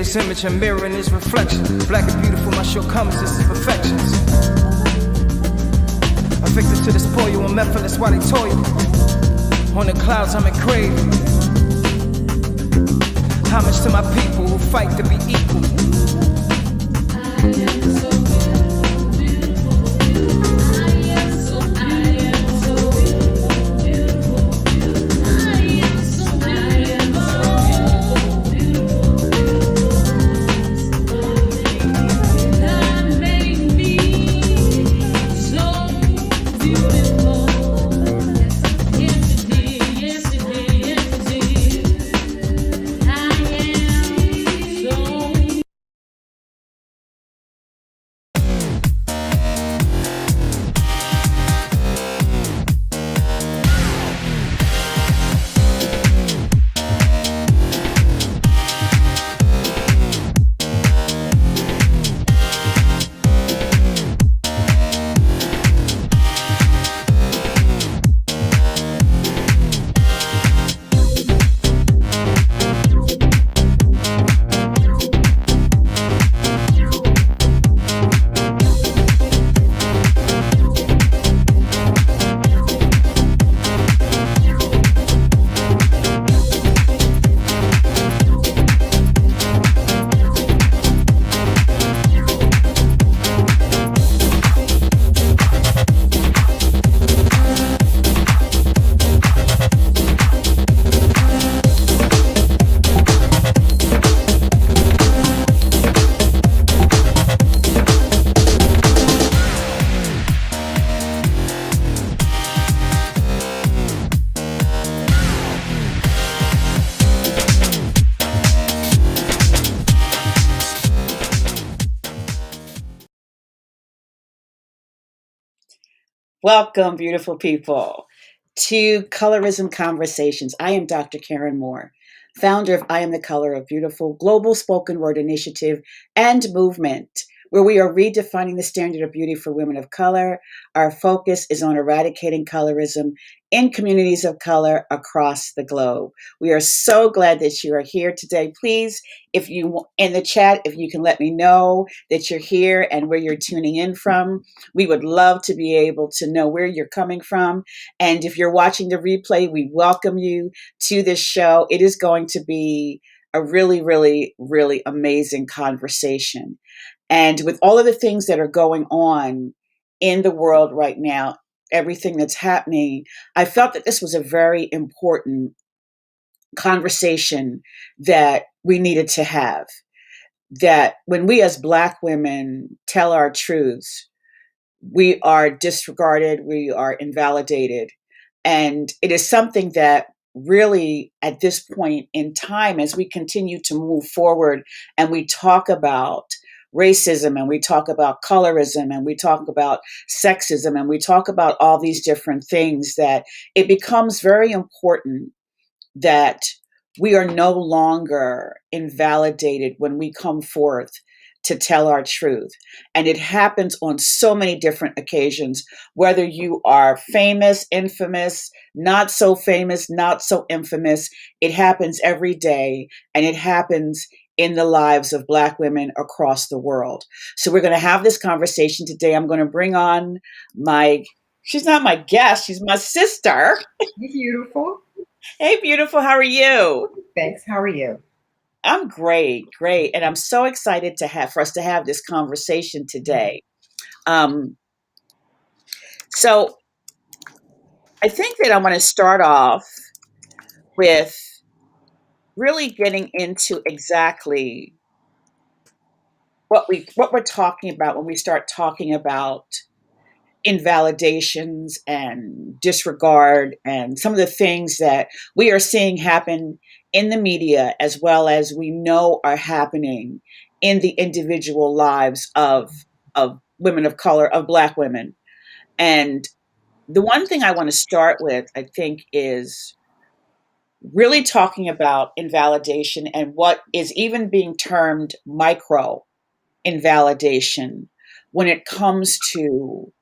his image, a mirror in his reflection. Black and beautiful, my shortcomings, this is perfections. Addicted to this spoil and Memphis while they toil. On the clouds, I'm in crave. Homage to my people who fight to be equal. Welcome, beautiful people, to Colorism Conversations. I am Dr. Karen Moore, founder of I Am the Color of Beautiful, global spoken word initiative and movement, where we are redefining the standard of beauty for women of color. Our focus is on eradicating colorism in communities of color across the globe. We are so glad that you are here today. Please, if you in the chat, if you can let me know that you're here and where you're tuning in from, we would love to be able to know where you're coming from. And if you're watching the replay, we welcome you to this show. It is going to be a really, really, really amazing conversation. And with all of the things that are going on in the world right now, everything that's happening, I felt that this was a very important conversation that we needed to have. That when we as Black women tell our truths, we are disregarded, we are invalidated. And it is something that really, at this point in time, as we continue to move forward and we talk about racism and we talk about colorism and we talk about sexism and we talk about all these different things, that it becomes very important that we are no longer invalidated when we come forth to tell our truth. And it happens on so many different occasions, whether you are famous, infamous, not so famous, not so infamous. It happens every day, and it happens in the lives of Black women across the world. So we're going to have this conversation today. I'm going to bring on she's not my guest, she's my sister. Beautiful. Hey, beautiful, how are you? Thanks. How are you? I'm great, great. And I'm so excited for us to have this conversation today. So I think that I want to start off with really getting into exactly what we're talking about when we start talking about invalidations and disregard and some of the things that we are seeing happen in the media, as well as we know are happening in the individual lives of women of color, of Black women. And the one thing I want to start with, I think, is really talking about invalidation and what is even being termed micro invalidation when it comes to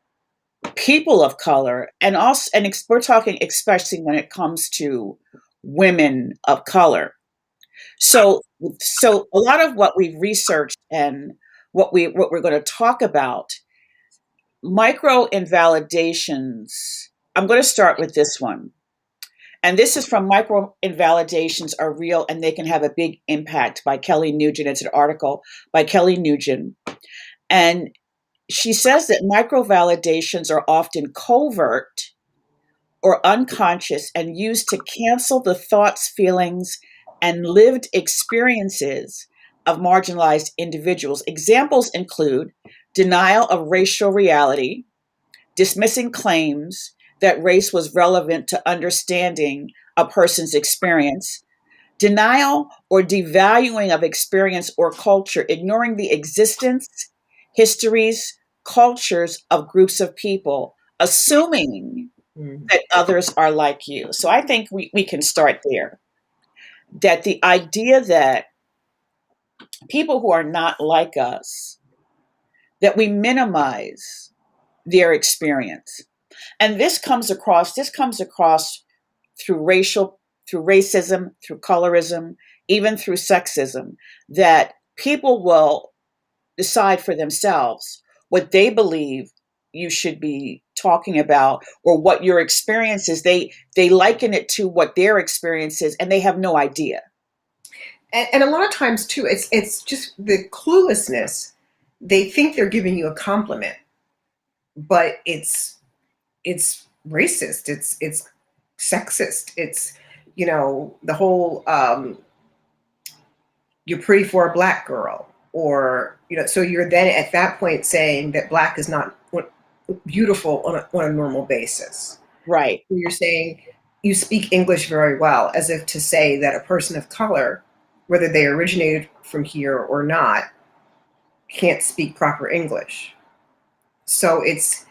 people of color, and also, and we're talking especially when it comes to women of color. So, so a lot of what we've researched and what we're going to talk about, micro invalidations. I'm going to start with this one. And this is from Micro Invalidations Are Real and They Can Have a Big Impact by Kelly Nugent. It's an article by Kelly Nugent. And she says that micro validations are often covert or unconscious and used to cancel the thoughts, feelings, and lived experiences of marginalized individuals. Examples include denial of racial reality, dismissing claims that race was relevant to understanding a person's experience, denial or devaluing of experience or culture, ignoring the existence, histories, cultures of groups of people, assuming Mm. that others are like you. So I think we can start there. That the idea that people who are not like us, that we minimize their experience. And this comes across through racism, through colorism, even through sexism, that people will decide for themselves what they believe you should be talking about or what your experience is. They liken it to what their experience is and they have no idea. And a lot of times too, it's just the cluelessness. They think they're giving you a compliment, but it's racist. It's sexist. It's the whole you're pretty for a black girl, or so you're then at that point saying that black is not beautiful on a normal basis. Right. You're saying you speak English very well, as if to say that a person of color, whether they originated from here or not, can't speak proper English. So it's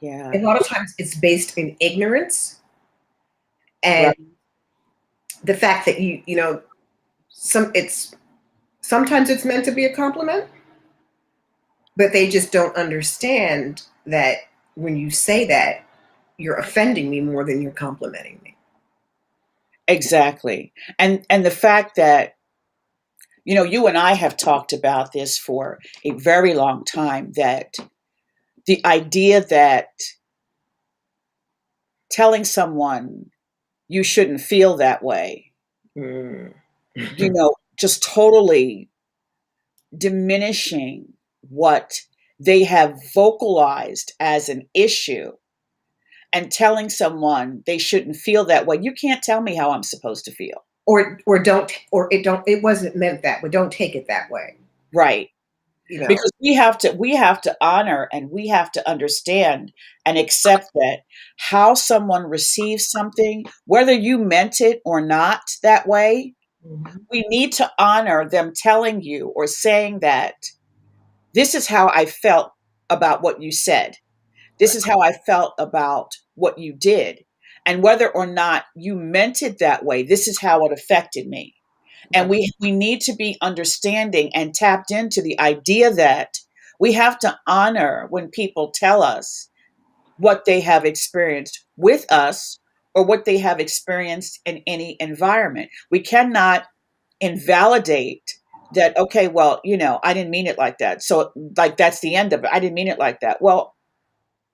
Yeah. a lot of times it's based in ignorance and Right. the fact that sometimes it's meant to be a compliment, but they just don't understand that when you say that, you're offending me more than you're complimenting me. Exactly. And the fact that you and I have talked about this for a very long time, that the idea that telling someone you shouldn't feel that way, Mm. just totally diminishing what they have vocalized as an issue and telling someone they shouldn't feel that way. You can't tell me how I'm supposed to feel. Or it wasn't meant that way. Don't take it that way. Right. You know. Because we have to honor and we have to understand and accept that how someone receives something, whether you meant it or not that way, Mhm. we need to honor them telling you or saying that this is how I felt about what you said. This Right. is how I felt about what you did. And whether or not you meant it that way, this is how it affected me. And Right. we need to be understanding and tapped into the idea that we have to honor when people tell us what they have experienced with us or what they have experienced in any environment. We cannot invalidate that, okay, well, I didn't mean it like that. So, like, that's the end of it. I didn't mean it like that. Well,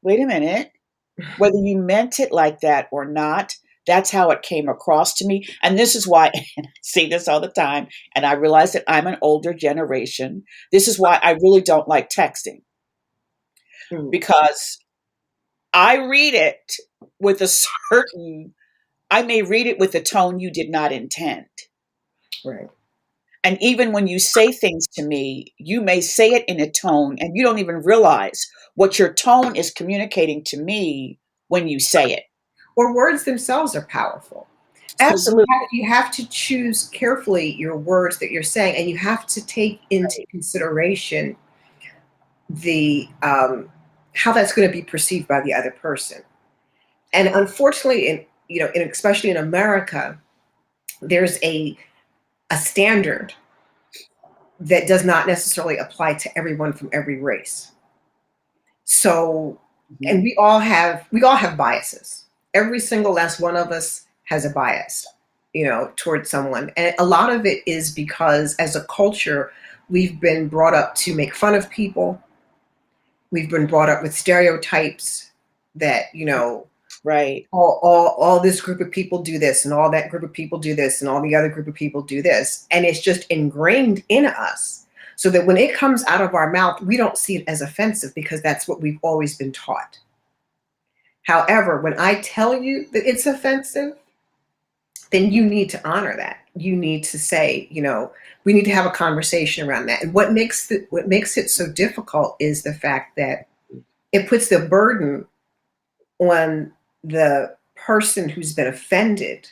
wait a minute. Whether you meant it like that or not, that's how it came across to me. And this is why, and I see this all the time, and I realize that I'm an older generation. This is why I really don't like texting, Mm. because I read it with a certain, I may read it with a tone you did not intend. Right. And even when you say things to me, you may say it in a tone and you don't even realize what your tone is communicating to me when you say it. Or words themselves are powerful. So Absolutely. you have to choose carefully your words that you're saying, and you have to take into consideration the how that's going to be perceived by the other person. And unfortunately, especially in America, there's a standard that does not necessarily apply to everyone from every race. So, Mhm. and we all have biases. Every single last one of us has a bias. towards someone. And a lot of it is because as a culture, we've been brought up to make fun of people. We've been brought up with stereotypes that, Right. all this group of people do this, and all that group of people do this, and all the other group of people do this. And it's just ingrained in us. So that when it comes out of our mouth, we don't see it as offensive because that's what we've always been taught. However, when I tell you that it's offensive, then you need to honor that. You need to say, we need to have a conversation around that. And what makes it so difficult is the fact that it puts the burden on the person who's been offended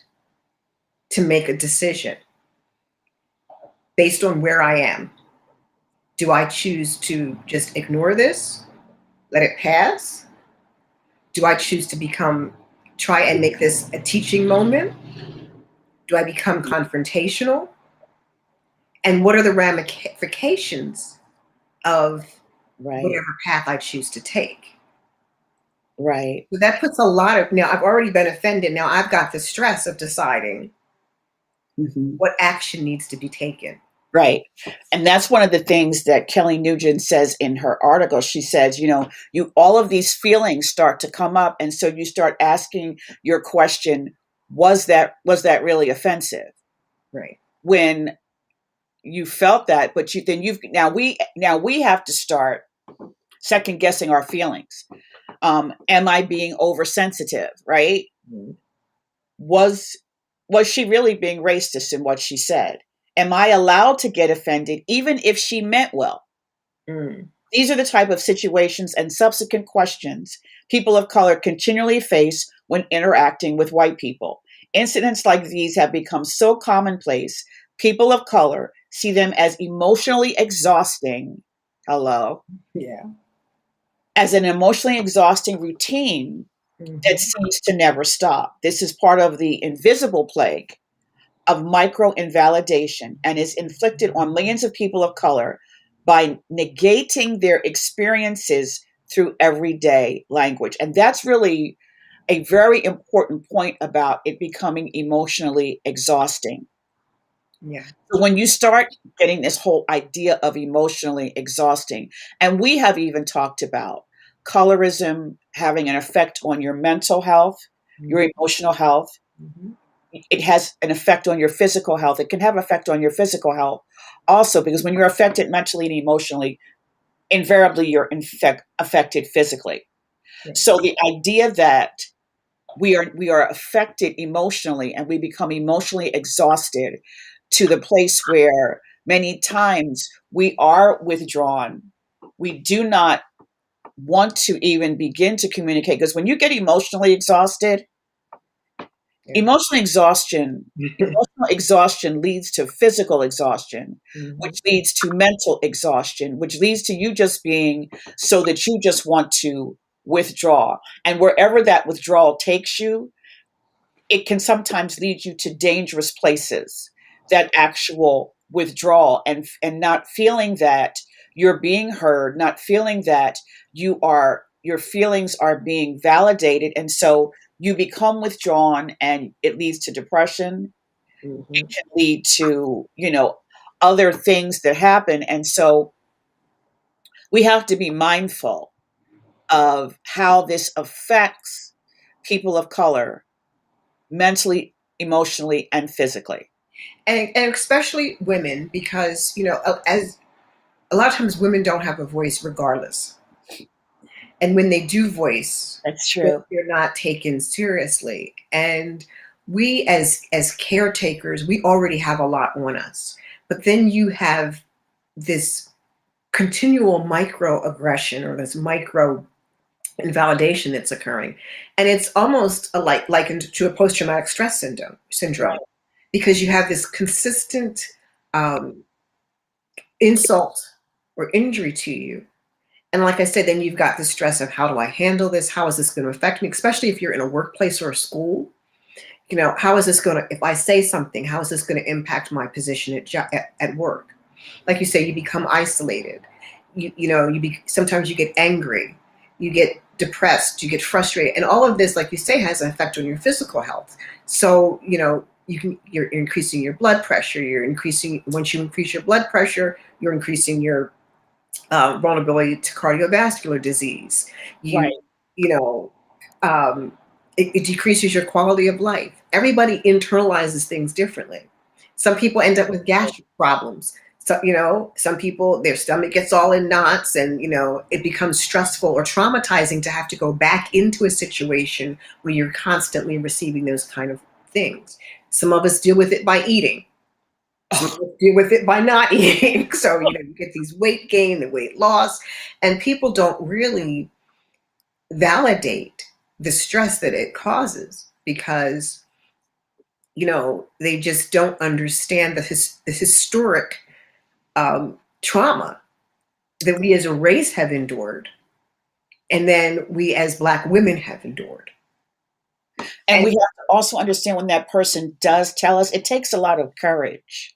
to make a decision based on where I am. Do I choose to just ignore this, let it pass? Do I choose to try and make this a teaching moment? Do I become confrontational? And what are the ramifications of whatever path I choose to take? Right. So that puts a lot of, now I've already been offended. Now I've got the stress of deciding what action needs to be taken. Right. And that's one of the things that Kelly Nugent says in her article. She says, all of these feelings start to come up. And so you start asking your question, was that really offensive? Right. When you felt that, but now we have to start second guessing our feelings. Am I being oversensitive? Right. Mm-hmm. Was she really being racist in what she said? Am I allowed to get offended even if she meant well? These are the type of situations and subsequent questions people of color continually face when interacting with white people. Incidents like these have become so commonplace, people of color see them as emotionally exhausting. Hello? Yeah. As an emotionally exhausting routine that seems to never stop. This is part of the invisible plague of micro-invalidation and is inflicted on millions of people of color by negating their experiences through everyday language. And that's really a very important point about it becoming emotionally exhausting. Yeah. So when you start getting this whole idea of emotionally exhausting, and we have even talked about colorism having an effect on your mental health, your emotional health. It has an effect on your physical health. It can have an effect on your physical health also, because when you're affected mentally and emotionally, invariably you're affected physically. Yeah. So the idea that we are affected emotionally and we become emotionally exhausted to the place where many times we are withdrawn. We do not want to even begin to communicate, because when you get emotionally exhausted, emotional exhaustion leads to physical exhaustion, which leads to mental exhaustion, which leads to you just being so that you just want to withdraw. And wherever that withdrawal takes you, it can sometimes lead you to dangerous places, that actual withdrawal, and not feeling that you're being heard, not feeling that your feelings are being validated. And so you become withdrawn, and it leads to depression. It can lead to, other things that happen. And so we have to be mindful of how this affects people of color mentally, emotionally, and physically. And especially women, because, as a lot of times women don't have a voice regardless. And when they do voice, that's true, they're not taken seriously. And we as caretakers, we already have a lot on us. But then you have this continual microaggression, or this micro invalidation that's occurring. And it's almost likened to a post-traumatic stress syndrome, right. Because you have this consistent insult or injury to you. And like I said, then you've got the stress of, how do I handle this? How is this going to affect me? Especially if you're in a workplace or a school. How is this going to, if I say something, how is this going to impact my position at work? Like you say, you become isolated. Sometimes you get angry, you get depressed, you get frustrated. And all of this, like you say, has an effect on your physical health. So, you're increasing your blood pressure. Once you increase your blood pressure, you're increasing your vulnerability to cardiovascular disease. Right. You know, um, it decreases your quality of life. Everybody internalizes things differently. Some people end up with gastric problems. So, some people, their stomach gets all in knots, and, it becomes stressful or traumatizing to have to go back into a situation where you're constantly receiving those kind of things. Some of us deal with it by eating. Some of us deal with it by not eating. So, you get these weight gain and weight loss, and people don't really validate the stress that it causes because they just don't understand the historic trauma that we as a race have endured, and then we as Black women have endured. And we have to also understand when that person does tell us, it takes a lot of courage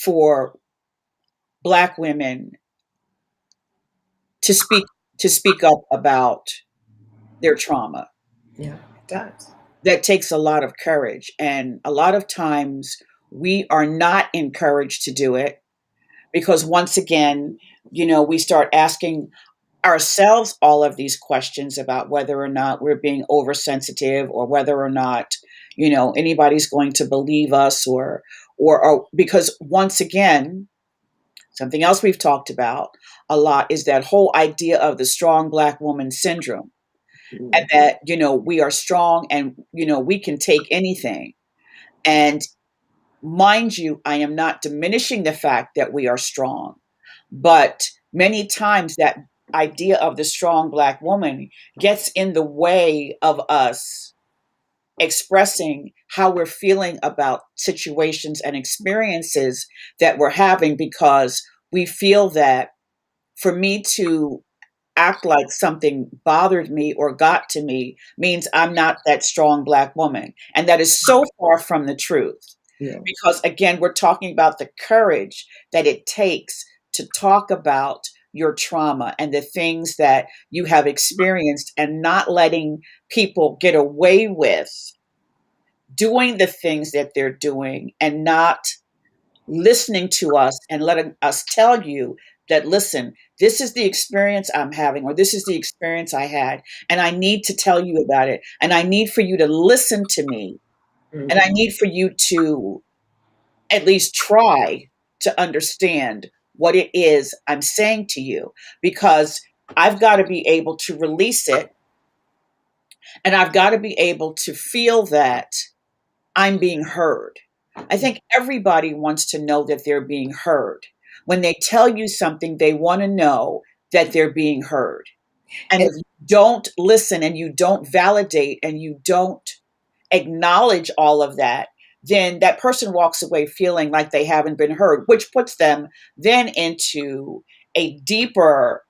for Black women to speak up about their trauma. Yeah, it does. That takes a lot of courage, and a lot of times we are not encouraged to do it because once again, we start asking ourselves all of these questions about whether or not we're being oversensitive or whether or not anybody's going to believe us or because once again, something else we've talked about a lot is that whole idea of the strong Black woman syndrome, and that we are strong and we can take anything. And mind you, I am not diminishing the fact that we are strong, but many times that idea of the strong Black woman gets in the way of us expressing how we're feeling about situations and experiences that we're having, because we feel that for me to act like something bothered me or got to me means I'm not that strong Black woman. And that is so far from the truth. Yeah. Because again, we're talking about the courage that it takes to talk about your trauma and the things that you have experienced, and not letting people get away with doing the things that they're doing and not listening to us and letting us tell you that, listen, this is the experience I'm having, or this is the experience I had, and I need to tell you about it. And I need for you to listen to me. Mm-hmm. And I need for you to at least try to understand what it is I'm saying to you, because I've got to be able to release it. And I've got to be able to feel that I'm being heard. I think everybody wants to know that they're being heard. When they tell you something, they want to know that they're being heard. And if you don't listen and you don't validate and you don't acknowledge all of that, then that person walks away feeling like they haven't been heard, which puts them then into a deeper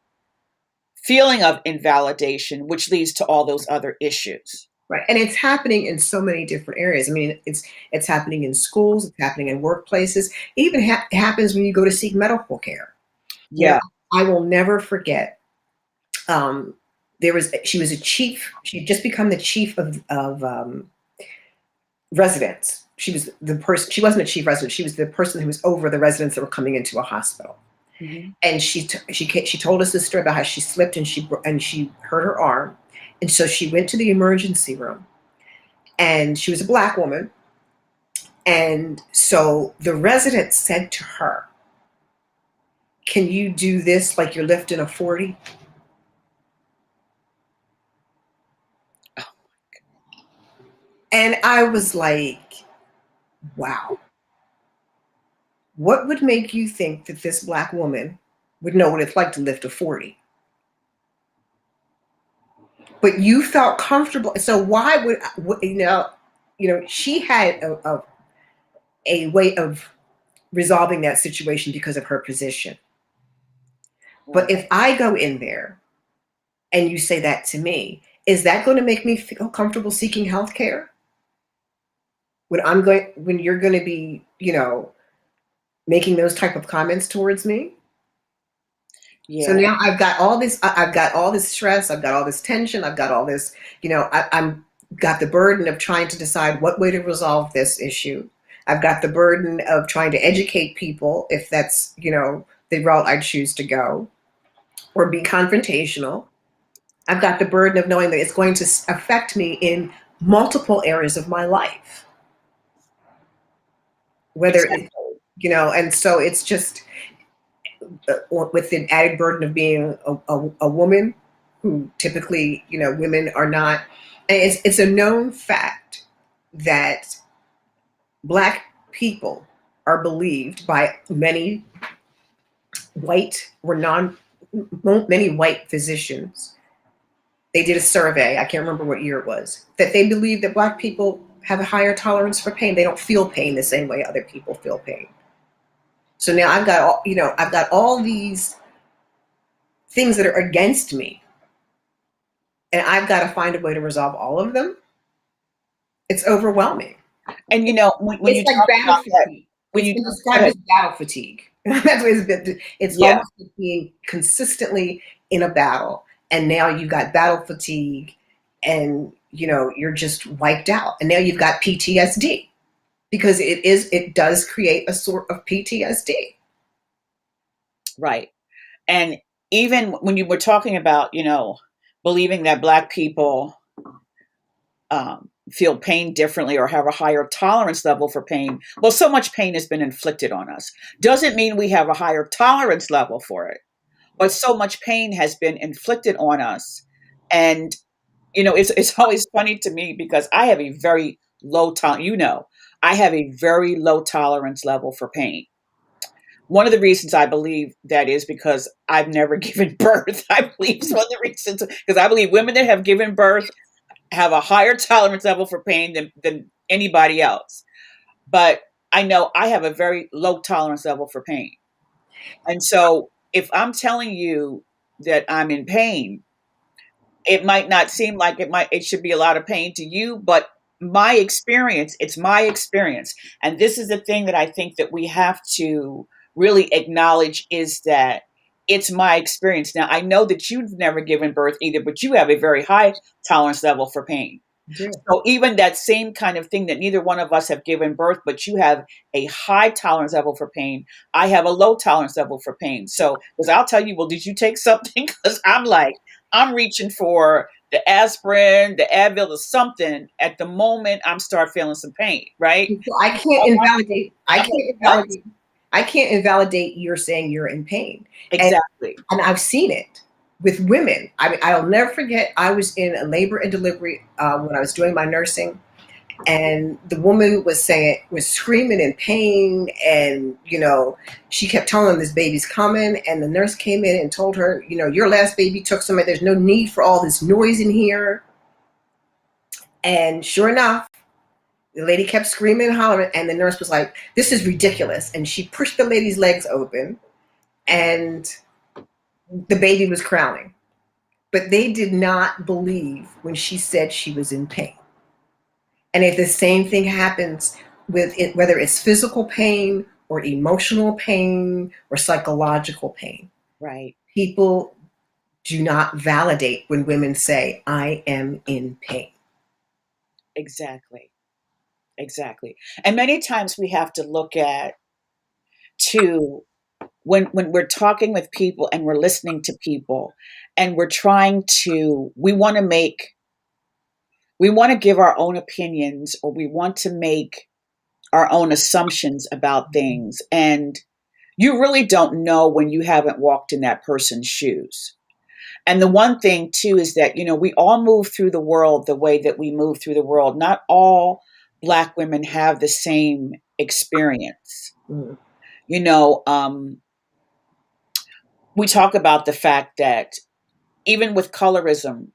feeling of invalidation, which leads to all those other issues. Right. And it's happening in so many different areas. I mean, it's happening in schools, it's happening in workplaces. It even happens when you go to seek medical care. Yeah. I will never forget. She was a chief. She had just become the chief of residents. She was the person. She wasn't a chief resident. She was the person who was over the residents that were coming into a hospital. Mm-hmm. And she told us this story about how she slipped and she hurt her arm, and so she went to the emergency room. And she was a Black woman, and so the resident said to her, "Can you do this like you're lifting a 40?" And I was like, wow. What would make you think that this Black woman would know what it's like to lift a 40? But you felt comfortable. So why would she had a way of resolving that situation because of her position. But if I go in there and you say that to me, is that going to make me feel comfortable seeking health care? When you're going to be, making those type of comments towards me? Yeah. So now I've got all this stress, I've got all this tension, I've got all this, I'm got the burden of trying to decide what way to resolve this issue. I've got the burden of trying to educate people, if that's, the route I choose to go, or be confrontational. I've got the burden of knowing that it's going to affect me in multiple areas of my life. Whether Exactly. it's, and so it's just with the added burden of being a woman who typically, women are not. And it's a known fact that Black people are believed by many white or many white physicians. They did a survey, I can't remember what year it was, that they believe that Black people have a higher tolerance for pain. They don't feel pain the same way other people feel pain. So now I've got all these things that are against me, and I've got to find a way to resolve all of them. It's overwhelming. And when you It's like talk battle about that, fatigue. when It's you been go described ahead. as battle fatigue. That's what it's been. It's Yeah, almost like being consistently in a battle, and now you've got battle fatigue, and you're just wiped out, and now you've got PTSD because it does create a sort of PTSD. right. And even when you were talking about, believing that Black people feel pain differently or have a higher tolerance level for pain, well, so much pain has been inflicted on us. Doesn't mean we have a higher tolerance level for it, but so much pain has been inflicted on us. And, it's always funny to me because I have a very low tolerance, I have a very low tolerance level for pain. One of the reasons I believe that is because I've never given birth. I believe it's one of the reasons, because I believe women that have given birth have a higher tolerance level for pain than anybody else. But I know I have a very low tolerance level for pain. And so if I'm telling you that I'm in pain, it might not seem like it should be a lot of pain to you, but it's my experience. And this is the thing that I think that we have to really acknowledge, is that it's my experience. Now, I know that you've never given birth either, but you have a very high tolerance level for pain. Yeah. So even that same kind of thing, that neither one of us have given birth, but you have a high tolerance level for pain. I have a low tolerance level for pain. So, because I'll tell you, well, did you take something? Because I'm reaching for the aspirin, the Advil, or something at the moment I'm start feeling some pain, right? So I can't I'm like, invalidate. I I'm can't like, what? invalidate. I can't invalidate you're saying you're in pain, and Exactly. I've seen it with women. I mean, I'll never forget. I was in a labor and delivery when I was doing my nursing, and the woman was screaming in pain, and she kept telling them this baby's coming, and the nurse came in and told her, your last baby took something. There's no need for all this noise in here. And sure enough, the lady kept screaming and hollering, and the nurse was like, "This is ridiculous." And she pushed the lady's legs open, and the baby was crowning. But they did not believe when she said she was in pain. And if the same thing happens with it, whether it's physical pain or emotional pain or psychological pain, Right. people do not validate when women say, "I am in pain." Exactly. Exactly. And many times we have to look at, too, when we're talking with people and we're listening to people, and we want to give our own opinions, or we want to make our own assumptions about things, and you really don't know when you haven't walked in that person's shoes. And the one thing too is that, we all move through the world the way that we move through the world. Not all Black women have the same experience. Mm. you know um, we talk about the fact that even with colorism,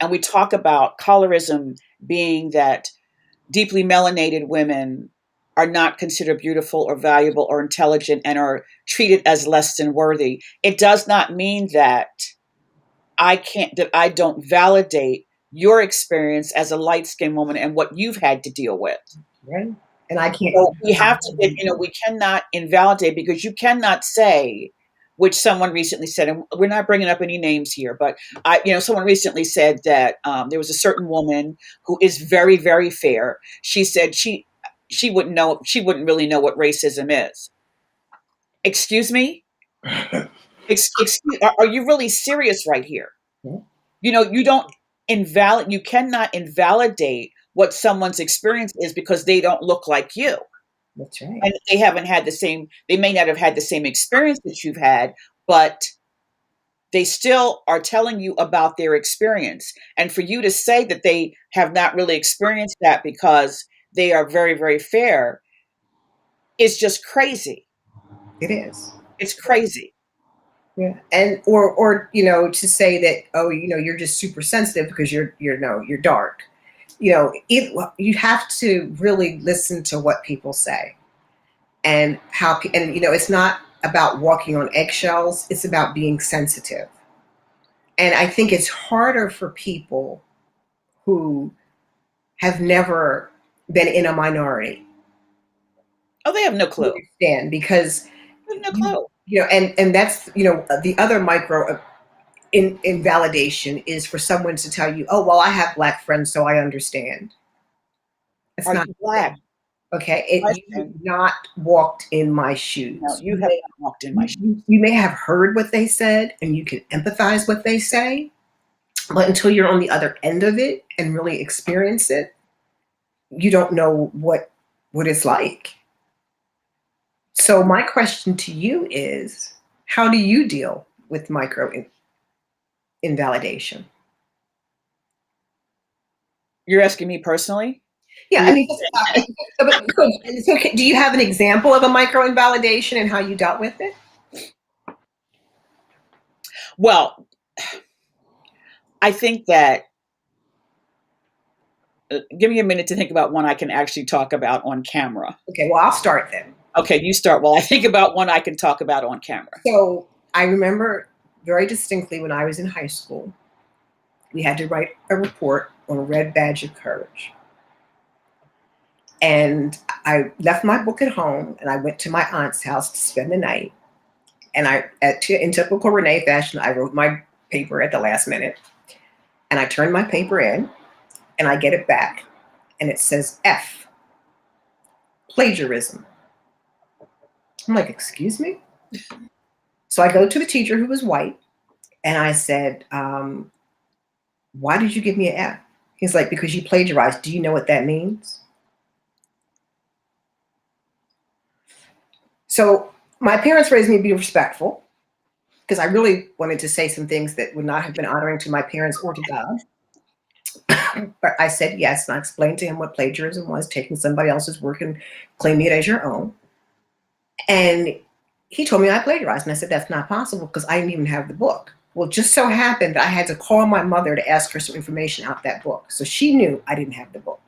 and we talk about colorism being that deeply melanated women are not considered beautiful or valuable or intelligent and are treated as less than worthy. It does not mean that I don't validate your experience as a light skinned woman and what you've had to deal with. Right? And I can't. So we have to get, we cannot invalidate, because you cannot say which someone recently said, and we're not bringing up any names here, but someone recently said that there was a certain woman who is very, very fair. She said she wouldn't really know what racism is. Excuse me? Are you really serious right here? Yeah. You cannot invalidate what someone's experience is because they don't look like you. That's right. And they may not have had the same experience that you've had, but they still are telling you about their experience. And for you to say that they have not really experienced that because they are very, very fair is just crazy. It is. It's crazy. Yeah. And or to say that, oh, you're just super sensitive because you're dark. You have to really listen to what people say, and it's not about walking on eggshells, it's about being sensitive. And I think it's harder for people who have never been in a minority. Oh, they have no clue. Understand, because They have no clue. And that's the other micro invalidation is for someone to tell you, oh, well, I have Black friends, so I understand. It's Are not you Black? okay. You have not walked in my shoes. No, you have not walked in my shoes. You may have heard what they said and you can empathize what they say, but until you're on the other end of it and really experience it, you don't know what it's like. So my question to you is, how do you deal with micro invalidation? You're asking me personally? Yeah, I mean, it's okay. Do you have an example of a micro invalidation and how you dealt with it? Well, I think that give me a minute to think about one I can actually talk about on camera. Okay, well, I'll start then. Okay, you start while I think about one I can talk about on camera. So I remember very distinctly when I was in high school, we had to write a report on a red badge of courage. And I left my book at home and I went to my aunt's house to spend the night. And in typical Renee fashion, I wrote my paper at the last minute. And I turned my paper in and I get it back. And it says F, plagiarism. I'm like, excuse me? So I go to the teacher who was white and I said, why did you give me an F? He's like, because you plagiarized. Do you know what that means? So my parents raised me to be respectful because I really wanted to say some things that would not have been honoring to my parents or to God. But I said yes, and I explained to him what plagiarism was, taking somebody else's work and claiming it as your own. And he told me I plagiarized, and I said that's not possible because I didn't even have the book. Well, it just so happened that I had to call my mother to ask her some information out that book. So she knew I didn't have the book.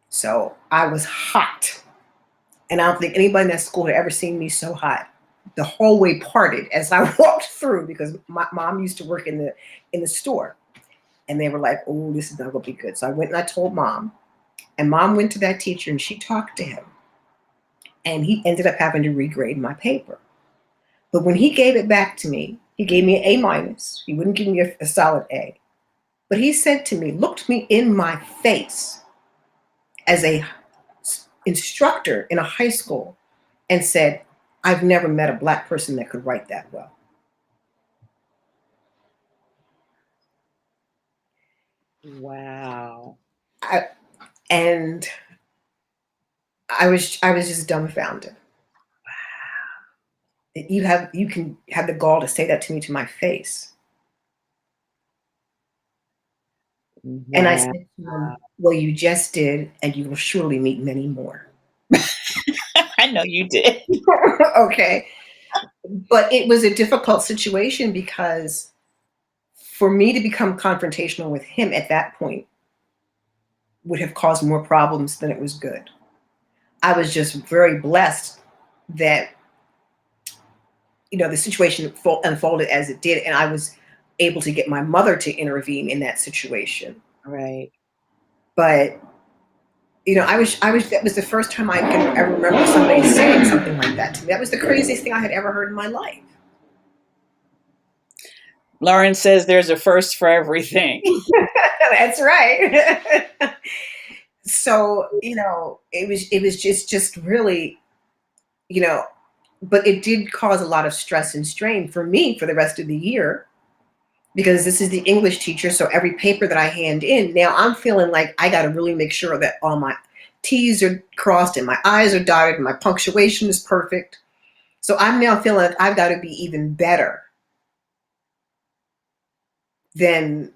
So I was hot. And I don't think anybody in that school had ever seen me so hot. The hallway parted as I walked through because my mom used to work in the store. And they were like, oh, this is not going to be good. So I went and I told mom. And mom went to that teacher and she talked to him. And he ended up having to regrade my paper. But when he gave it back to me, he gave me an A-. He wouldn't give me a solid A. But he said to me, looked me in my face as a instructor in a high school and said, I've never met a Black person that could write that well. Wow. I was just dumbfounded. Wow. You can have the gall to say that to me to my face. Wow. And I said to him, well, you just did, and you will surely meet many more. I know you did. Okay. But it was a difficult situation because for me to become confrontational with him at that point would have caused more problems than it was good. I was just very blessed that, the situation unfolded as it did, and I was able to get my mother to intervene in that situation. Right. But that was the first time I can ever remember somebody saying something like that to me. That was the craziest thing I had ever heard in my life. Lauren says there's a first for everything. That's right. So, it was just really, you know, but it did cause a lot of stress and strain for me for the rest of the year, because this is the English teacher. So every paper that I hand in, now I'm feeling like I got to really make sure that all my T's are crossed and my I's are dotted and my punctuation is perfect. So I'm now feeling like I've got to be even better than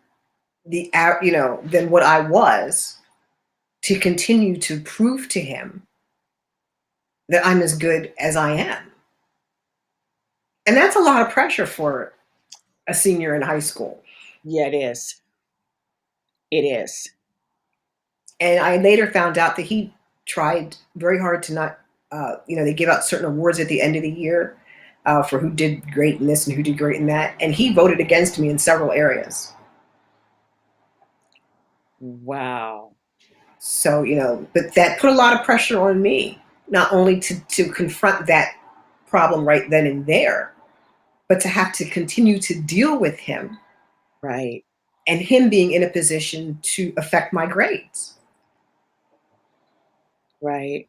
than what I was, to continue to prove to him that I'm as good as I am. And that's a lot of pressure for a senior in high school. Yeah, it is. It is. And I later found out that he tried very hard to not, they give out certain awards at the end of the year for who did great in this and who did great in that. And he voted against me in several areas. Wow. So, but that put a lot of pressure on me, not only to confront that problem right then and there, but to have to continue to deal with him. Right. And him being in a position to affect my grades. Right.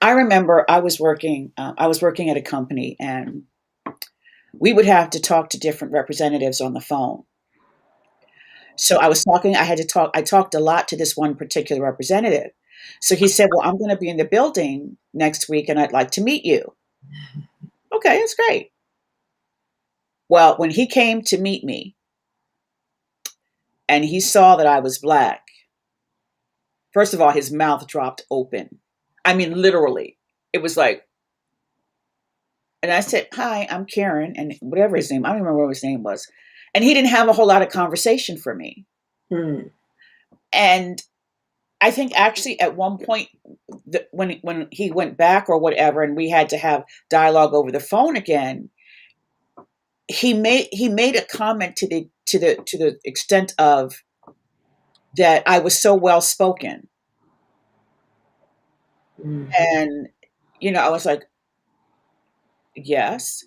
I remember I was working at a company, and we would have to talk to different representatives on the phone. So I talked a lot to this one particular representative. So he said, well, I'm going to be in the building next week and I'd like to meet you. Okay, that's great. Well, when he came to meet me and he saw that I was Black, first of all, his mouth dropped open. I mean, literally. It was like, and I said, hi, I'm Karen, and whatever his name, I don't remember what his name was. And he didn't have a whole lot of conversation for me. Hmm. And I think actually at one point, when he went back or whatever, and we had to have dialogue over the phone again, he made a comment to the extent of that I was so well spoken, and I was like, yes.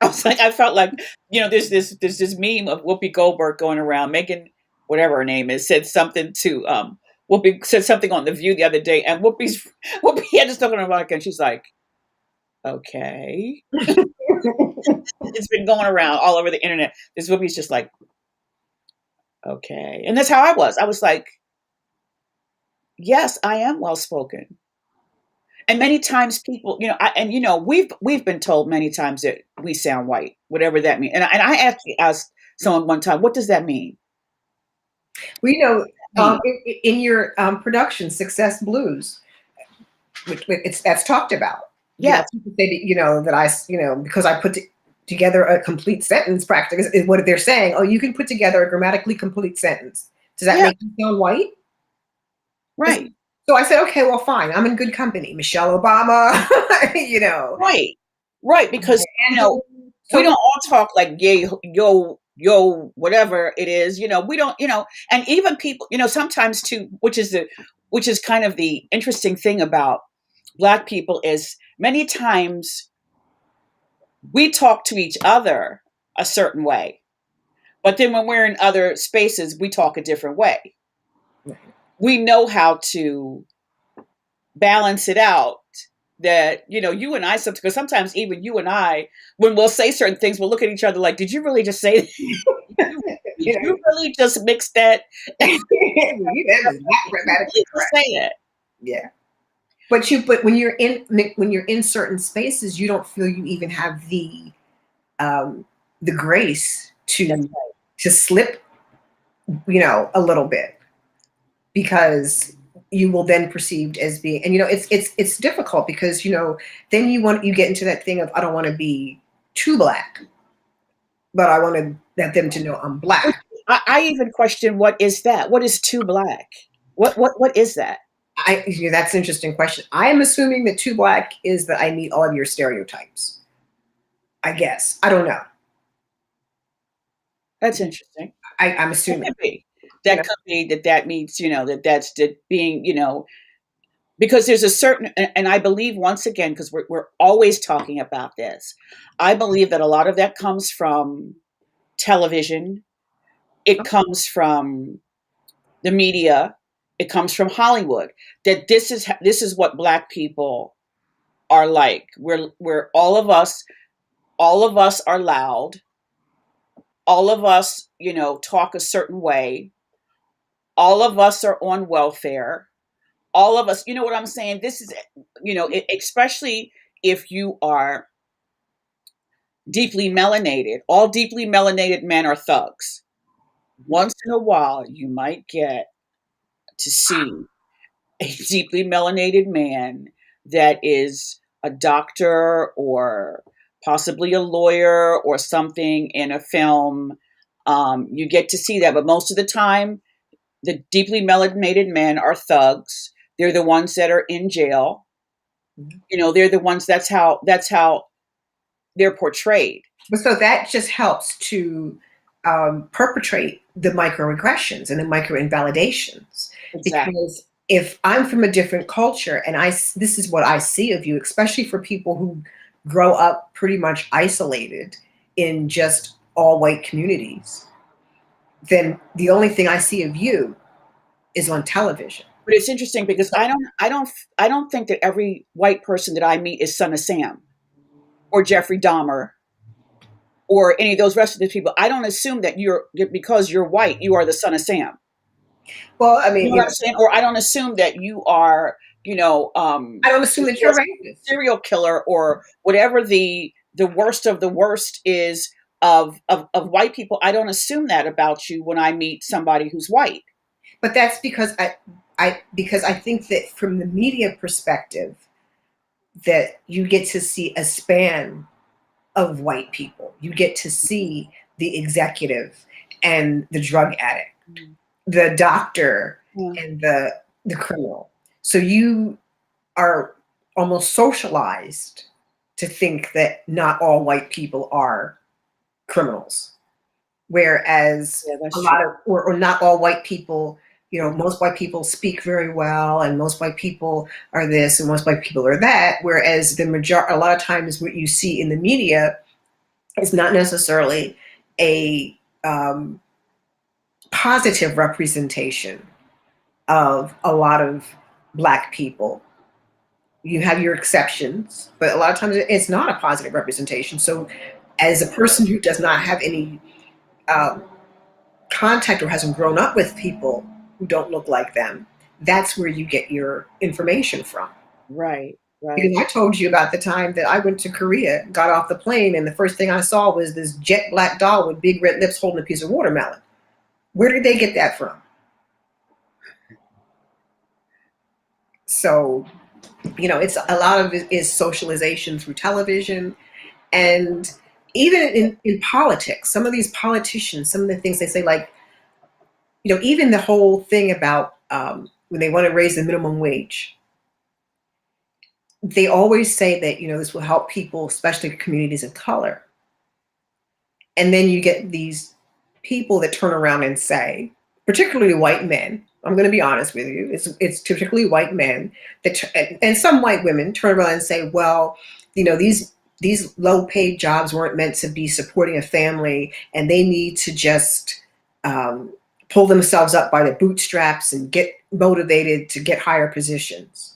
I was like, I felt like, there's this meme of Whoopi Goldberg going around. Megan, whatever her name is, said something to Whoopi said something on The View the other day, and Whoopi had to stuck on her mic, and she's like, okay. It's been going around all over the internet. This Whoopi's just like, okay, and that's how I was. I was like, yes, I am well spoken. And many times people, we've been told many times that we sound white, whatever that means. And I actually asked someone one time, what does that mean? Well, in your production, Success Blues, that's talked about. Yeah. People say that I, because I put together a complete sentence practice is what they're saying. Oh, you can put together a grammatically complete sentence. Does that make you sound white? Right. So I said, okay, well, fine. I'm in good company. Michelle Obama, Right. Because, we don't all talk like, yay, yo, whatever it is, we don't, and even people, sometimes too, which is kind of the interesting thing about Black people is many times we talk to each other a certain way, but then when we're in other spaces, we talk a different way. We know how to balance it out, that, you and I, because sometimes even you and I, when we'll say certain things, we'll look at each other like, did you really just say that? Did you really just mix that? That is not grammatically correct. Say that. Yeah. But when you're in certain spaces, you don't feel you even have the grace to slip, a little bit, because you will then perceived as being, and it's difficult because then you get into that thing of, I don't want to be too Black, but I want to let them to know I'm Black. I even question, what is that? What is too Black? What is that? That's an interesting question. I am assuming that too Black is that I meet all of your stereotypes. I guess. I don't know. That's interesting. I'm assuming. It could be. That Yeah. could be that means, that's being, because there's a certain, and I believe, once again, because we're always talking about this, I believe that a lot of that comes from television. It comes from the media. It comes from Hollywood. That this is what Black people are like. We're all of us are loud. All of us, talk a certain way. All of us are on welfare. All of us, you know what I'm saying? This is, especially if you are deeply melanated. All deeply melanated men are thugs. Once in a while, you might get to see a deeply melanated man that is a doctor or possibly a lawyer or something in a film. You get to see that, but most of the time, the deeply melanated men are thugs. They're the ones that are in jail. They're the ones. That's how they're portrayed. But so that just helps to perpetrate the microaggressions and the microinvalidations. Exactly. Because if I'm from a different culture and this is what I see of you, especially for people who grow up pretty much isolated in just all white communities, then the only thing I see of you is on television. But it's interesting because I don't think that every white person that I meet is Son of Sam or Jeffrey Dahmer or any of those rest of the people. I don't assume that because you're white, you are the Son of Sam. Well, I You mean, know what I'm saying? Or I don't assume that you are, I don't assume that you're racist. serial killer or whatever the worst of the worst is of white people. I don't assume that about you when I meet somebody who's white. But that's because I think that from the media perspective, that you get to see a span of white people. You get to see the executive and the drug addict, the doctor Yeah. and the criminal. So you are almost socialized to think that not all white people are criminals. Whereas Yeah, that's a true. lot of, or not all white people, most white people speak very well, and most white people are this, and most white people are that. Whereas a lot of times, what you see in the media is not necessarily a positive representation of a lot of Black people. You have your exceptions, but a lot of times it's not a positive representation. So, as a person who does not have any um, contact or hasn't grown up with people who don't look like them, that's where you get your information from. Right. Right. Because I told you about the time that I went to Korea, got off the plane, and the first thing I saw was this jet black doll with big red lips holding a piece of watermelon. Where did they get that from? So, it's a lot of it is socialization through television, and even in politics, some of these politicians, some of the things they say, like, even the whole thing about when they want to raise the minimum wage, they always say that, this will help people, especially communities of color. And then you get these people that turn around and say, particularly white men, I'm going to be honest with you, it's typically white men and some white women turn around and say, well, these low paid jobs weren't meant to be supporting a family, and they need to just pull themselves up by the bootstraps and get motivated to get higher positions.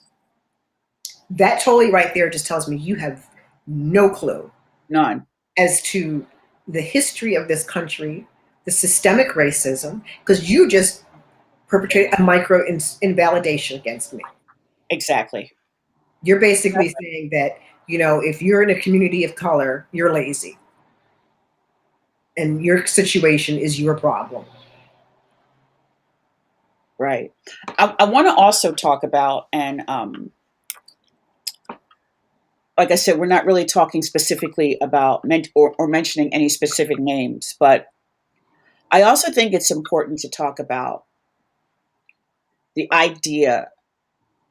That totally right there just tells me you have no clue None. as to the history of this country, the systemic racism, because you just perpetrated a micro invalidation against me. Exactly. You're basically saying that, if you're in a community of color, you're lazy. And your situation is your problem. Right. I want to also talk about, and like I said, we're not really talking specifically about or mentioning any specific names, but I also think it's important to talk about the idea,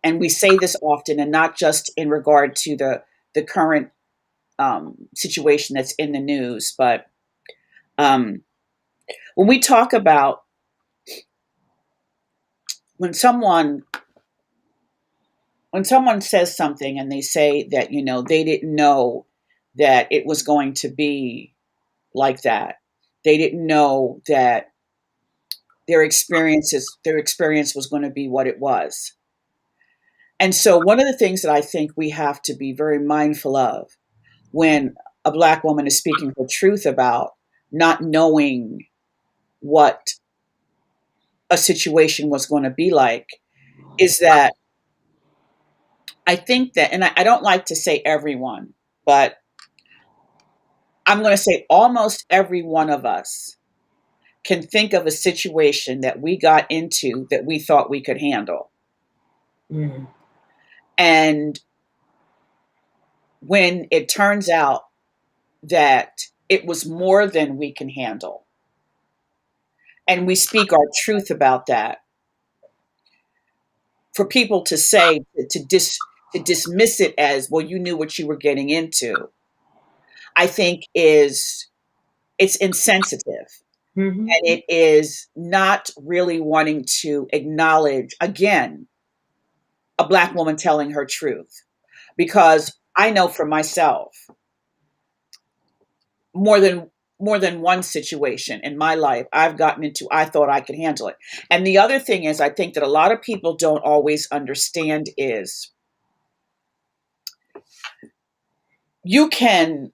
and we say this often, and not just in regard to the current situation that's in the news, but when we talk about when someone says something and they say that, they didn't know that it was going to be like that. They didn't know that their experience was going to be what it was. And so one of the things that I think we have to be very mindful of when a Black woman is speaking her truth about not knowing what a situation was going to be like is that I think that, and I don't like to say everyone, but I'm going to say almost every one of us can think of a situation that we got into that we thought we could handle. Mm. And when it turns out that it was more than we can handle, and we speak our truth about that, for people to say, to dismiss it as, well, you knew what you were getting into, I think it's insensitive. Hmm. And it is not really wanting to acknowledge, again, a Black woman telling her truth. Because I know for myself, more than one situation in my life I've gotten into, I thought I could handle it. And the other thing is, I think that a lot of people don't always understand is you can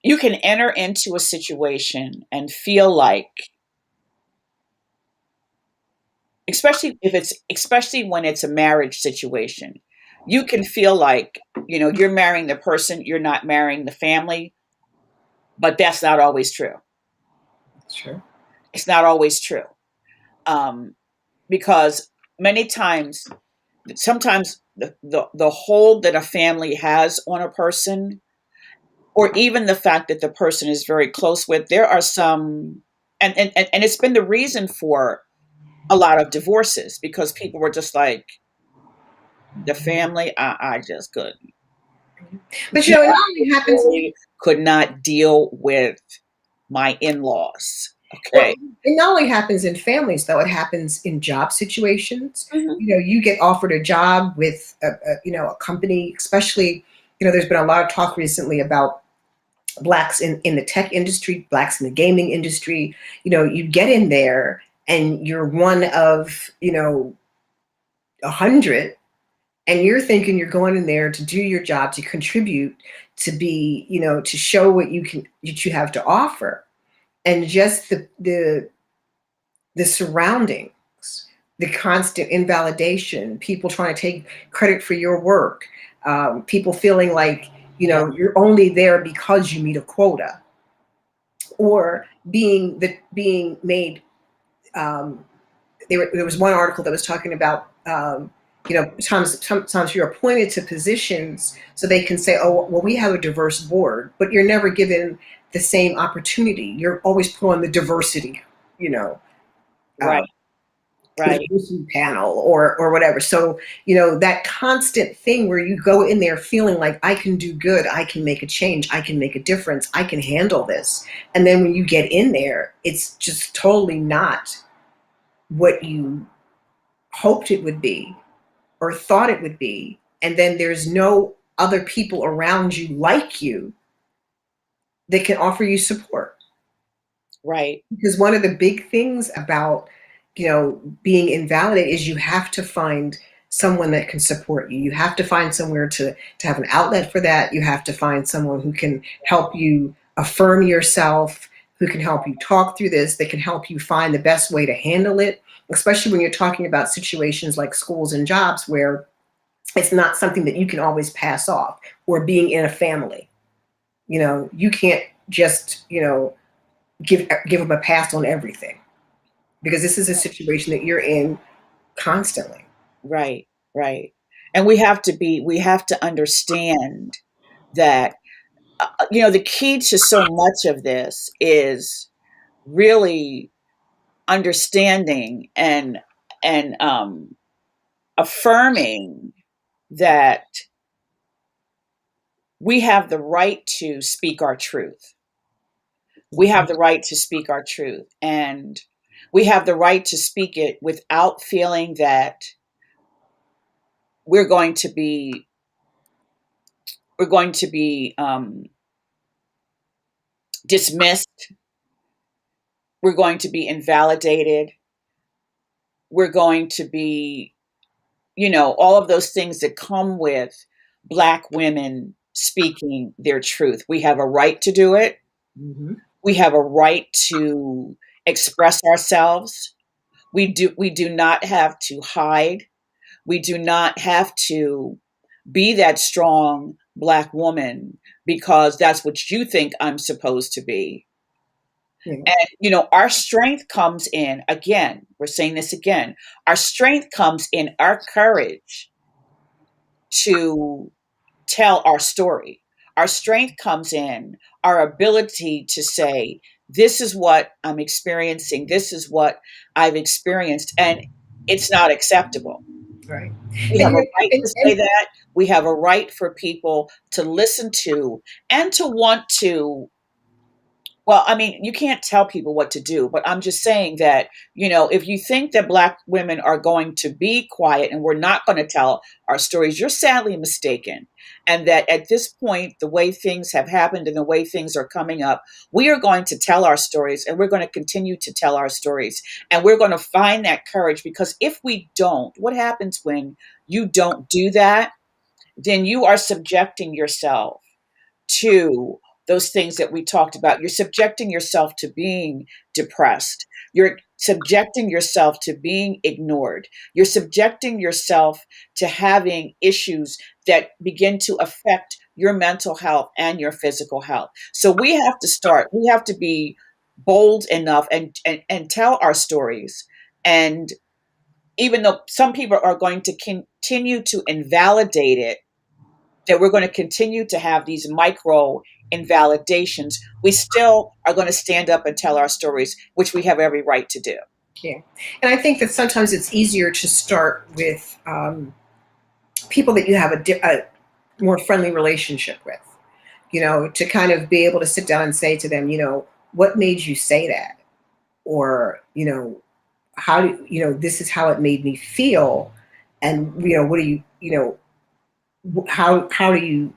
enter into a situation and feel like, especially when it's a marriage situation, you can feel like, you're marrying the person, you're not marrying the family. But that's not always true. Sure. It's not always true. Because many times, sometimes the hold that a family has on a person, or even the fact that the person is very close with, there are some, and it's been the reason for a lot of divorces, because people were just like, the family, I just couldn't. But You it know, not I only happens. really could not deal with my in-laws. Well, Okay. it not only happens in families, though. It happens in job situations. Mhm. You get offered a job with a company, especially. There's been a lot of talk recently about blacks in the tech industry, blacks in the gaming industry. You get in there and you're one of 100, and you're thinking you're going in there to do your job, to contribute, to be, to show what you have to offer, and just the surroundings, the constant invalidation, people trying to take credit for your work, people feeling like Yeah. you're only there because you meet a quota, or being made. Um, there was one article that was talking about sometimes you're appointed to positions so they can say, oh well, we have a diverse board, but you're never given the same opportunity. You're always put on the diversity, you know, Right. the Right. diversity panel or whatever. So that constant thing where you go in there feeling like, I can do good, I can make a change, I can make a difference, I can handle this, and then when you get in there, it's just totally not what you hoped it would be or thought it would be, and then there's no other people around you like you that can offer you support. Right. Because one of the big things about being invalidated is you have to find someone that can support you. You have to find somewhere to have an outlet for that. You have to find someone who can help you affirm yourself, who can help you talk through this, that can help you find the best way to handle it, especially when you're talking about situations like schools and jobs where it's not something that you can always pass off, or being in a family. You can't just, give them a pass on everything, because this is a situation that you're in constantly. Right. Right. And we have to understand that, the key to so much of this is really understanding and affirming that we have the right to speak our truth. We have the right to speak our truth. And We have the right to speak it without feeling that we're going to be we're going to be dismissed. We're going to be invalidated. We're going to be, all of those things that come with Black women speaking their truth. We have a right to do it. Mhm. We have a right to express ourselves. We do not have to hide. We do not have to be that strong Black woman because that's what you think I'm supposed to be. Yeah. And, our strength comes in, again, we're saying this again, our strength comes in our courage to tell our story. Our strength comes in our ability to say, this is what I'm experiencing, this is what I've experienced, and it's not acceptable. Right. We And have a you right to say that. We have a right for people to listen to and to want to. Well, I mean, you can't tell people what to do, but I'm just saying that, if you think that Black women are going to be quiet and we're not going to tell our stories, you're sadly mistaken. And that at this point, the way things have happened and the way things are coming up, we are going to tell our stories and we're going to continue to tell our stories. And we're going to find that courage because if we don't, what happens when you don't do that? Then you are subjecting yourself to those things that we talked about. You're subjecting yourself to being depressed. You're subjecting yourself to being ignored. You're subjecting yourself to having issues that begin to affect your mental health and your physical health. So we have to be bold enough and tell our stories. And even though some people are going to continue to invalidate it, that we're going to continue to have these micro invalidations, we still are going to stand up and tell our stories, which we have every right to do. Yeah. And I think that sometimes it's easier to start with people that you have a more friendly relationship with, to kind of be able to sit down and say to them, what made you say that? Or, how do, this is how it made me feel. And, what do you, how do you,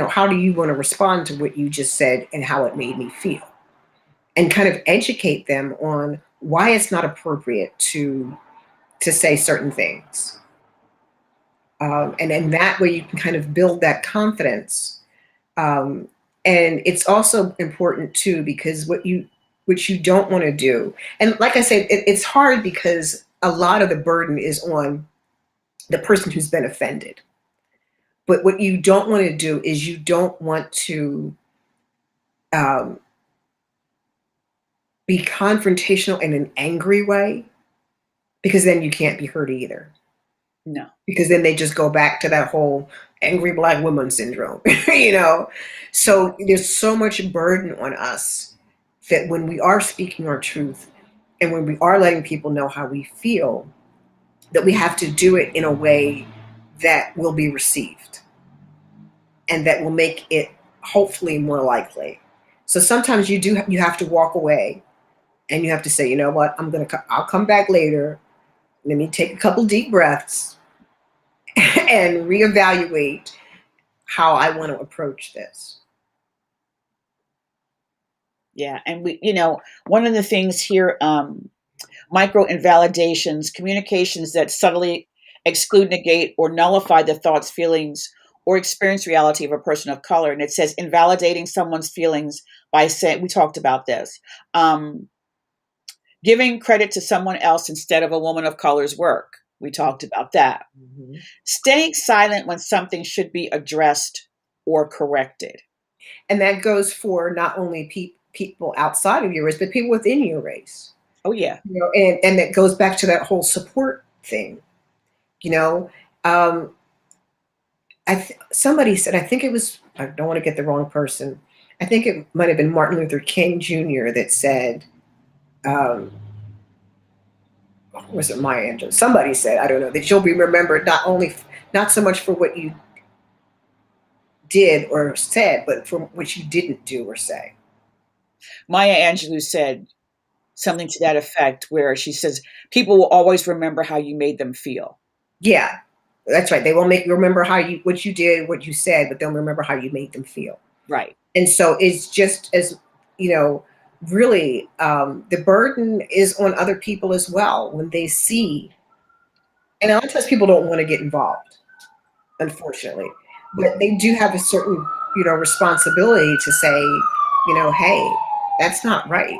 how do you want to respond to what you just said and how it made me feel? And kind of educate them on why it's not appropriate to say certain things. And then that way you can kind of build that confidence. And it's also important too, because what you don't want to do, and like I said, it's hard because a lot of the burden is on the person who's been offended. But what you don't want to do is you don't want to um, be confrontational in an angry way, because then you can't be heard either. No. Because then they just go back to that whole angry Black woman syndrome, you know? So there's so much burden on us that when we are speaking our truth and when we are letting people know how we feel, that we have to do it in a way that will be received and that will make it hopefully more likely. So sometimes you have to walk away and you have to say, you know what, I'll come back later. Let me take a couple deep breaths and reevaluate how I want to approach this. Yeah. And one of the things here, micro invalidations, communications that subtly exclude, negate, or nullify the thoughts, feelings, or experience reality of a person of color. And it says invalidating someone's feelings by saying, we talked about this, giving credit to someone else instead of a woman of color's work. We talked about that. Mm-hmm. Staying silent when something should be addressed or corrected. And that goes for not only people outside of your race, but people within your race. Oh, yeah. And that goes back to that whole support thing. Um, somebody said, I think it was, I don't want to get the wrong person. I think it might have been Martin Luther King Jr. that said, was it Maya Angelou? Somebody said, I don't know, that you'll be remembered not so much for what you did or said, but for what you didn't do or say. Maya Angelou said, something to that effect, where she says people will always remember how you made them feel. Yeah, that's right. They won't make you remember what you did, what you said, but they'll remember how you made them feel. Right. And so it's just as, you know, really, the burden is on other people as well when they see. And a lot of times people don't want to get involved, unfortunately, but they do have a certain, responsibility to say, hey, that's not right.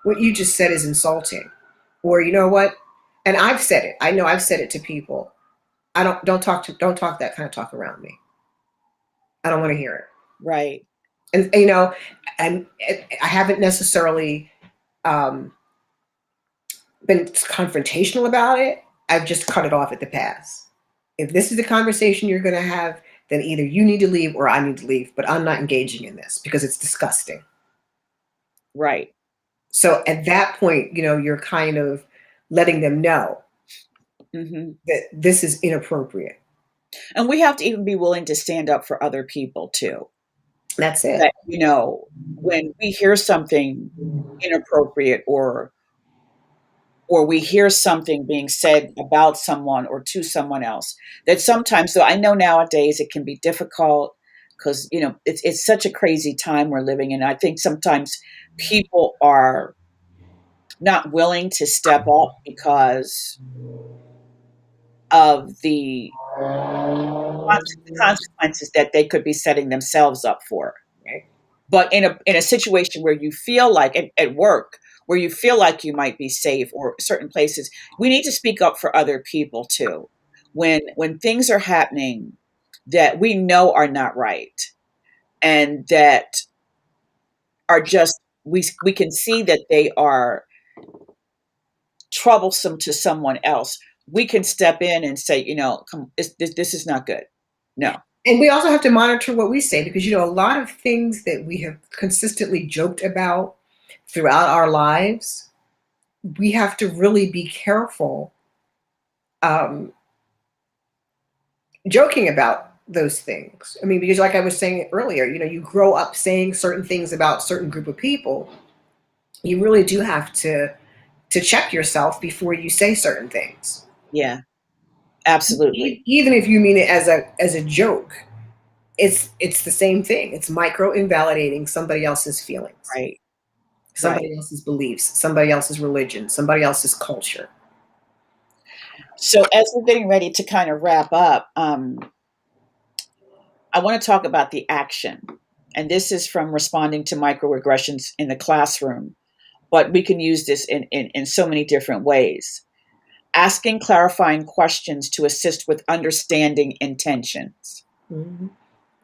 What you just said is insulting. Or you know what? And I've said it. I know I've said it to people. I don't talk that kind of talk around me. I don't want to hear it. Right. And and I haven't necessarily um, been confrontational about it. I've just cut it off at the pass. If this is the conversation you're going to have, then either you need to leave or I need to leave. But I'm not engaging in this because it's disgusting. Right. So at that point, you're kind of letting them know that this is inappropriate. And we have to even be willing to stand up for other people too. That's it. That, when we hear something inappropriate, or we hear something being said about someone or to someone else, that sometimes, though I know nowadays it can be difficult because, it's such a crazy time we're living in. I think sometimes people are not willing to step up because of the consequences that they could be setting themselves up for. Right. But in a situation where you feel like at work, where you feel like you might be safe, or certain places, we need to speak up for other people too. When things are happening that we know are not right, and that are just, we can see that they are troublesome to someone else, we can step in and say, come, this is not good. No. And we also have to monitor what we say because, a lot of things that we have consistently joked about throughout our lives, we have to really be careful joking about those things. I mean, because like I was saying earlier, you grow up saying certain things about certain group of people. You really do have to check yourself before you say certain things. Yeah, absolutely. Even if you mean it as a joke, it's the same thing. It's micro invalidating somebody else's feelings, Right. somebody else's beliefs, somebody else's religion, somebody else's culture. So as we're getting ready to kind of wrap up, I want to talk about the action. And this is from responding to microaggressions in the classroom, but we can use this in so many different ways. Asking clarifying questions to assist with understanding intentions. Mm-hmm.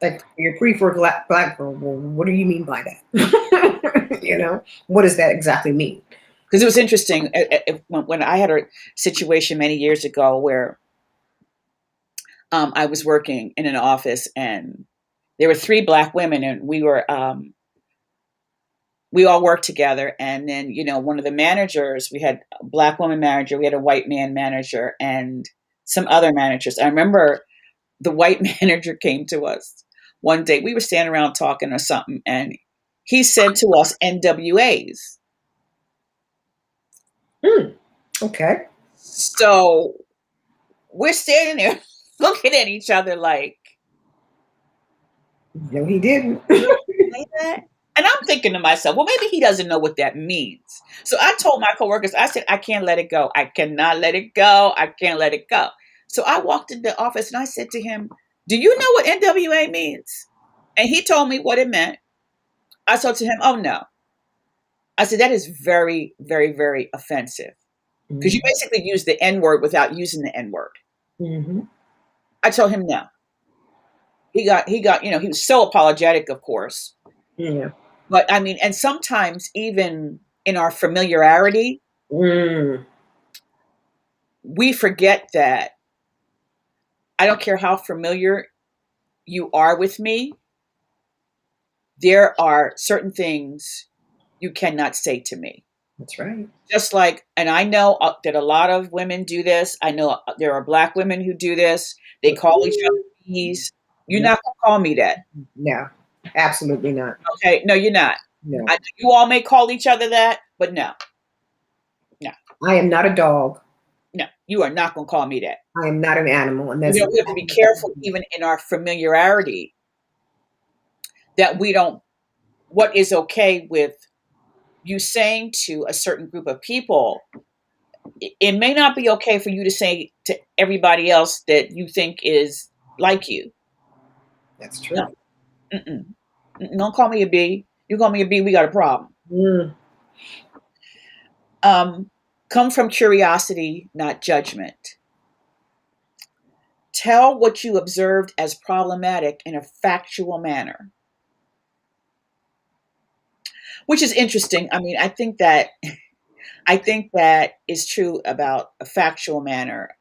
Like, you're pretty for a black girl. Well, what do you mean by that? What does that exactly mean? Because it was interesting when I had a situation many years ago where I was working in an office, and there were 3 Black women, and we all worked together. And then, one of the managers, we had a Black woman manager, we had a white man manager, and some other managers. I remember the white manager came to us one day. We were standing around talking or something, and he said to us, NWAs. Okay. So we're standing there looking at each other like, no, he didn't. say that? And I'm thinking to myself, well, maybe he doesn't know what that means. So I told my coworkers, I said, I can't let it go. I cannot let it go. I can't let it go. So I walked in the office and I said to him, do you know what NWA means? And he told me what it meant. I said to him, oh, no. I said, that is very, very, very offensive. Because you basically use the N word without using the N word. Mm-hmm. I told him no. He got, he was so apologetic, of course. Yeah. But I mean, and sometimes even in our familiarity, we forget that I don't care how familiar you are with me, there are certain things you cannot say to me. That's right. Just like, and I know that a lot of women do this. I know there are Black women who do this. They call each other bees. You're not going to call me that. No, absolutely not. Okay. No, you're not. No. You all may call each other that, but no. I am not a dog. No, you are not going to call me that. I am not an animal. And that's We have to be careful, even in our familiarity, that we don't, what is okay with you saying to a certain group of people, it may not be okay for you to say to everybody else that you think is like you. That's true. No, mm-mm. Don't call me a B. You call me a B, we got a problem. Mm. Come from curiosity, not judgment. Tell what you observed as problematic in a factual manner, which is interesting. I mean, I think that is true about a factual manner.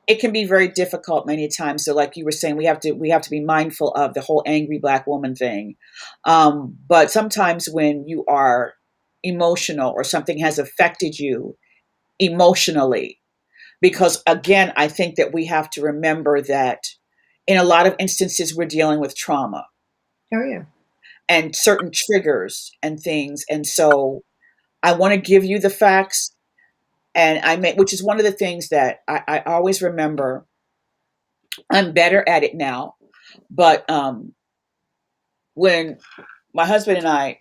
It can be very difficult many times. So, like you were saying, we have to be mindful of the whole angry black woman thing. But sometimes when you are emotional or something has affected you emotionally, because again, I think that we have to remember that in a lot of instances we're dealing with trauma Oh yeah. and certain triggers and things, and so I want to give you the facts. And which is one of the things that I always remember. I'm better at it now, but when my husband and I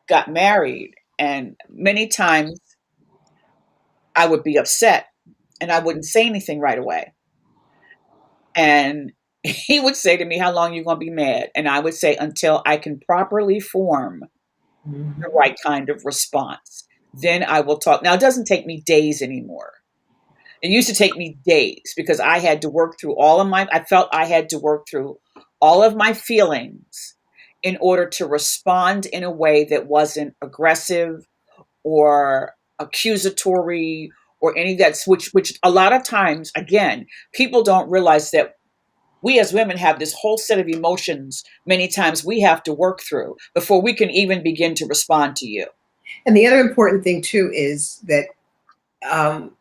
got married, and many times I would be upset and I wouldn't say anything right away. And he would say to me, "How long are you going to be mad?" And I would say, "Until I can properly form the Mhm. right kind of response. Then I will talk." Now, it doesn't take me days anymore. It used to take me days because I had to work through I felt I had to work through all of my feelings in order to respond in a way that wasn't aggressive or accusatory or any of that, which a lot of times, again, people don't realize that we as women have this whole set of emotions many times we have to work through before we can even begin to respond to you. And the other important thing too is that um,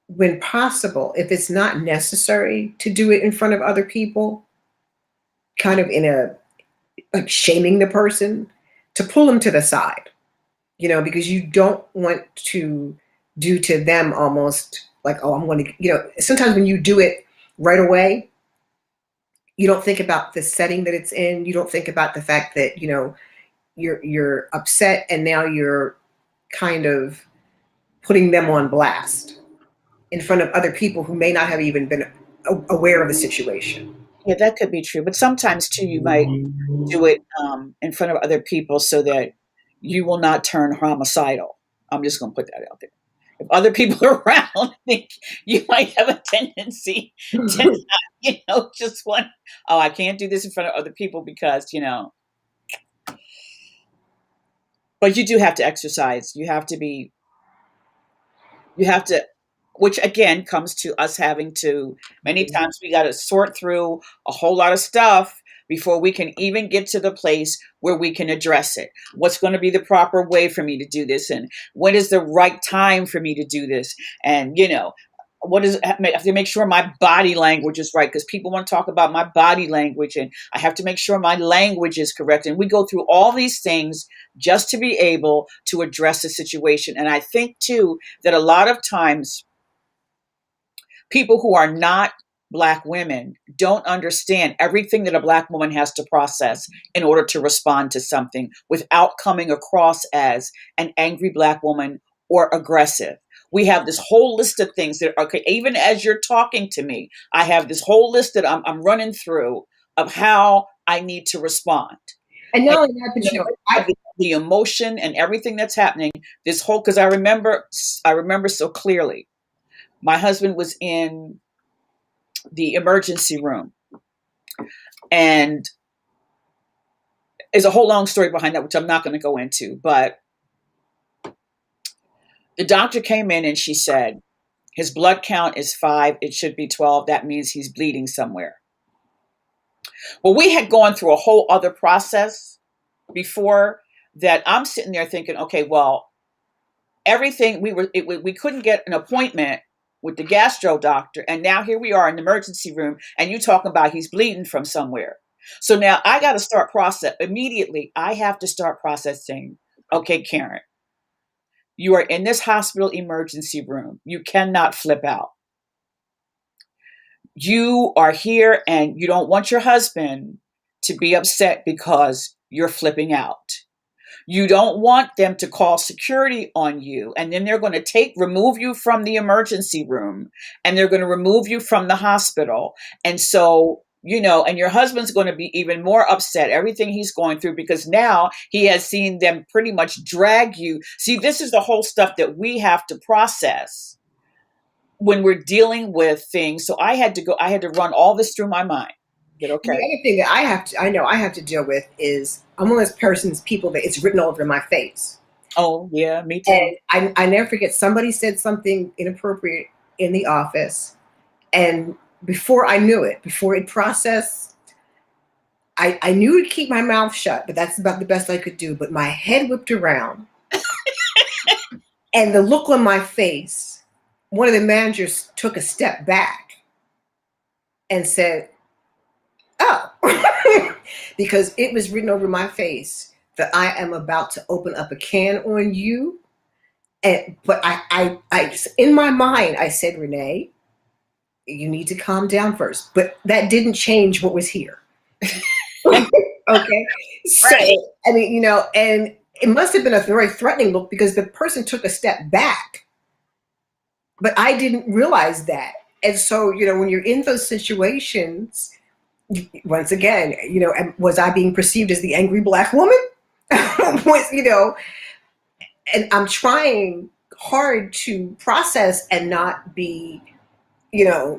when possible, if it's not necessary to do it in front of other people, kind of in a like shaming the person, to pull them to the side, because you don't want to do to them almost like, oh, I'm going to, sometimes when you do it right away, you don't think about the setting that it's in. You don't think about the fact that, you're upset and now you're kind of putting them on blast in front of other people who may not have even been aware of the situation. Yeah, that could be true. But sometimes too, you might do it in front of other people so that you will not turn homicidal. I'm just going to put that out there. If other people are around, I think you might have a tendency to not, just want, oh, I can't do this in front of other people because, but you do have to exercise. You have to, which again comes to us having to, many times we got to sort through a whole lot of stuff before we can even get to the place where we can address it. What's going to be the proper way for me to do this? And when is the right time for me to do this? And, I have to make sure my body language is right because people want to talk about my body language and I have to make sure my language is correct. And we go through all these things just to be able to address the situation. And I think too that a lot of times people who are not Black women don't understand everything that a Black woman has to process in order to respond to something without coming across as an angry Black woman or aggressive. We have this whole list of things that, okay, even as you're talking to me, I have this whole list that I'm running through of how I need to respond. And And not only that, but the emotion and everything that's happening, because I remember so clearly. My husband was in the emergency room, and there's a whole long story behind that, which I'm not going to go into, but the doctor came in and she said, his blood count is 5. It should be 12. That means he's bleeding somewhere. Well, we had gone through a whole other process before that. I'm sitting there thinking, okay, well, everything we couldn't get an appointment with the gastro doctor, and now here we are in the emergency room, and you talking about he's bleeding from somewhere. So now I got to start process immediately. I have to start processing. Okay, Karen, You are in this hospital emergency room. You cannot flip out. You are here and you don't want your husband to be upset because you're flipping out. You don't want them to call security on you, and then they're going to remove you from the emergency room, and they're going to remove you from the hospital. And so, and your husband's going to be even more upset, everything he's going through, because now he has seen them pretty much drag you. See, this is the whole stuff that we have to process when we're dealing with things. So I had to run all this through my mind. The Okay. other thing that I have to deal with is I'm one of those people that it's written all over my face. Oh yeah, me too. And I never forget, somebody said something inappropriate in the office, and before I knew it, before it processed, I knew to keep my mouth shut, but that's about the best I could do. But my head whipped around, and the look on my face, one of the managers took a step back and said, "Oh," because it was written over my face that I am about to open up a can on you. But I in my mind, I said, "Renee, you need to calm down first." But that didn't change what was here. Okay. So, Right. I mean, and it must have been a very threatening look because the person took a step back, but I didn't realize that. And so, when you're in those situations, once again, was I being perceived as the angry Black woman? And I'm trying hard to process and not be, Yeah,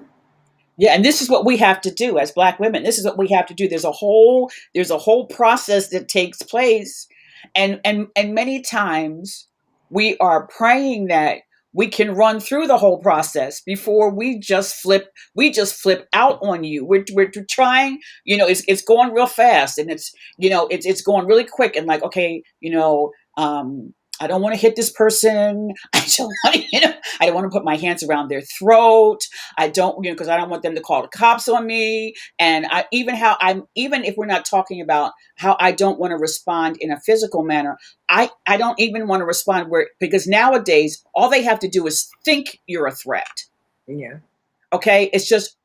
and this is what we have to do as Black women. This is what we have to do. There's a whole process that takes place, and many times we are praying that we can run through the whole process before we just flip out on you. We're trying, it's going real fast, and it's going really quick, and like, okay, I don't want to hit this person. I don't want to put my hands around their throat. I don't, because I don't want them to call the cops on me. And even if we're not talking about how I don't want to respond in a physical manner, I don't even want to respond because nowadays all they have to do is think you're a threat. Yeah. Okay. It's just,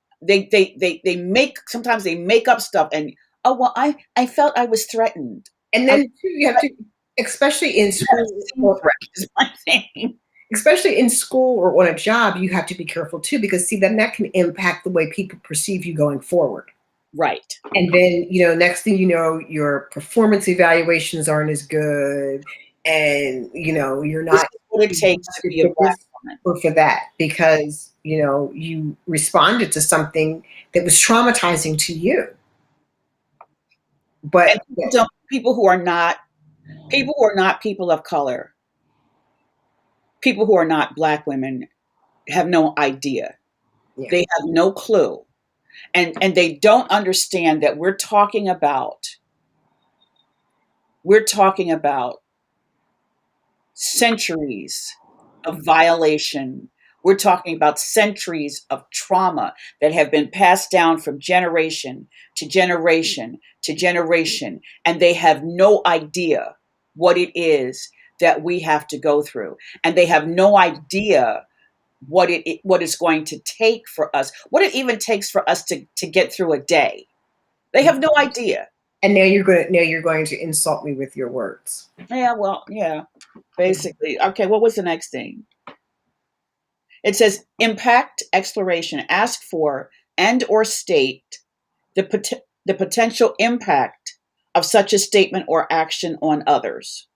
sometimes they make up stuff and, oh, well, I felt I was threatened. And then you have to, especially in school, especially in school or on a job, you have to be careful too, because then that can impact the way people perceive you going forward. Right. And then, next thing you know, your performance evaluations aren't as good. And, you're not. This is what it takes to be a Black woman. Or for that, because, you responded to something that was traumatizing to you. But people who are not people of color, people who are not Black women have no idea. Yeah. They have no clue. And they don't understand that we're talking about centuries of violation. We're talking about centuries of trauma that have been passed down from generation to generation to generation. And they have no idea what it is that we have to go through. And they have no idea what it's going to take for us, what it even takes for us to get through a day. They have no idea. And now you're going to insult me with your words. Yeah, well, yeah, basically. Okay, what was the next thing? It says impact exploration. Ask for and or state the potential impact of such a statement or action on others.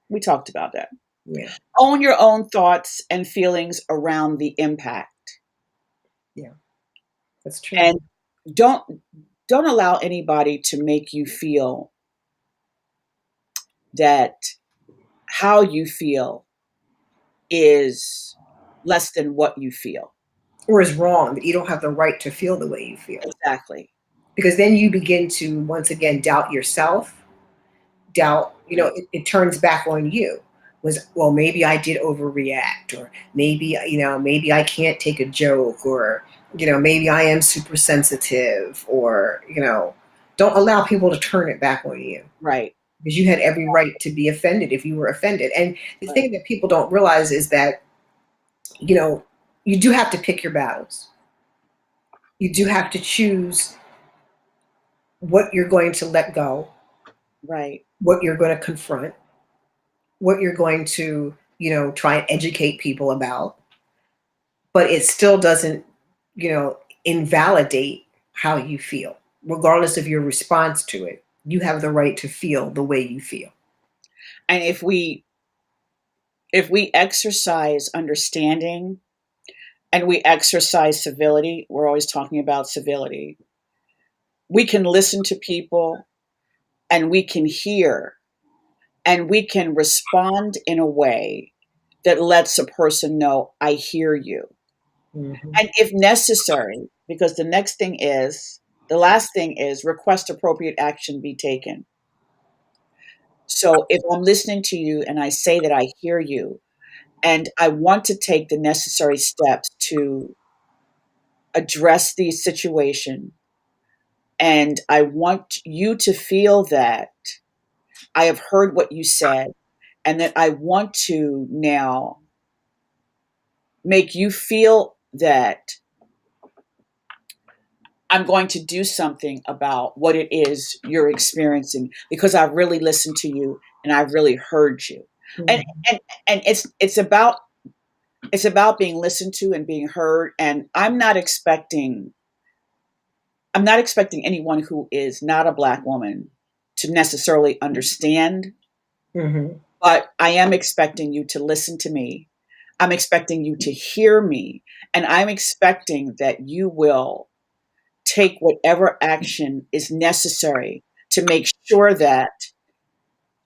We talked about that. Yeah. Own your own thoughts and feelings around the impact. Yeah, that's true. And don't allow anybody to make you feel that how you feel is less than what you feel. Or is wrong, that you don't have the right to feel the way you feel. Exactly. Because then you begin to, once again, doubt yourself. It turns back on you. Well, maybe I did overreact, or maybe I can't take a joke, or maybe I am super sensitive, or don't allow people to turn it back on you. Right. because you had every right to be offended if you were offended. And the thing that people don't realize is that, you know, you do have to pick your battles. You do have to choose what you're going to let go, Right. what you're going to confront, what you're going to, try and educate people about. But it still doesn't, invalidate how you feel, regardless of your response to it. You have the right to feel the way you feel. And if we exercise understanding and we exercise civility, we're always talking about civility. We can listen to people and we can hear and we can respond in a way that lets a person know, I hear you. Mhm. And if necessary, because the last thing is request appropriate action be taken. So if I'm listening to you and I say that I hear you and I want to take the necessary steps to address the situation, and I want you to feel that I have heard what you said and that I want to now make you feel that I'm going to do something about what it is you're experiencing because I really listened to you and I really heard you. And Mhm. and it's about being listened to and being heard. And I'm not expecting anyone who is not a Black woman to necessarily understand, Mhm. but I am expecting you to listen to me. I'm expecting you to hear me. And I'm expecting that you will take whatever action is necessary to make sure that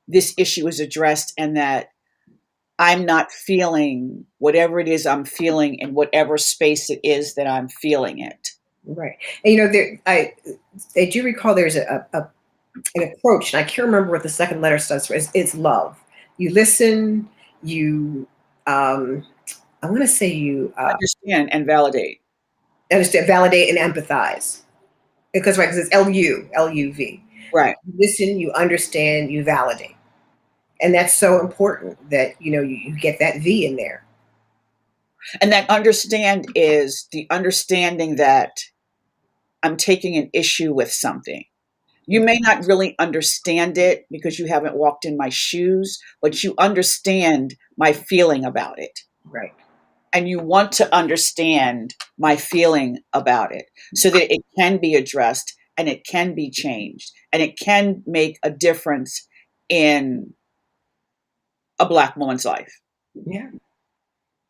this issue is addressed and that I'm not feeling whatever it is I'm feeling in whatever space it is that I'm feeling it. Right. And I do recall there's an approach, and I can't remember what the second letter stands for. It's love. You listen. You, I want to say you Understand and validate. understand, validate, and empathize. Because right, because it's LUV. Right. You listen, you understand, you validate, and that's so important that you get that V in there. And that understand is the understanding that I'm taking an issue with something. You may not really understand it because you haven't walked in my shoes, but you understand my feeling about it. Right. And you want to understand my feeling about it so that it can be addressed and it can be changed and it can make a difference in a Black woman's life. Yeah.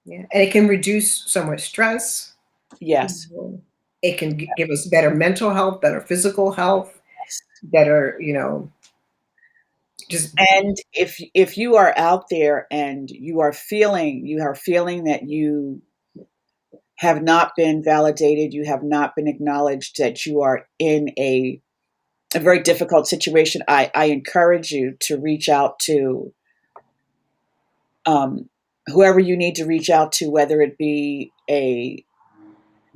Yeah. And it can reduce so much stress. Yes. Mhm. It can give us better mental health, better physical health, better, just And if you are out there and you are feeling that you have not been validated, you have not been acknowledged, that you are in a very difficult situation, I encourage you to reach out to whoever you need to reach out to, whether it be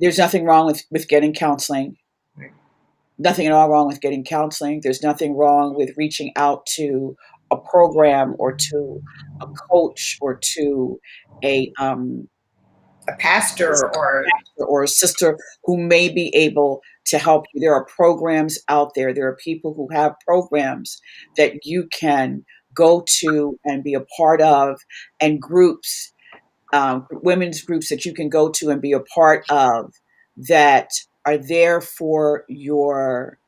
there's nothing wrong with getting counseling, nothing at all wrong with getting counseling. There's nothing wrong with reaching out to a program or to a coach or to a a pastor or or a sister who may be able to help you. There are programs out there. There are people who have programs that you can go to and be a part of, and groups, women's groups that you can go to and be a part of that are there for your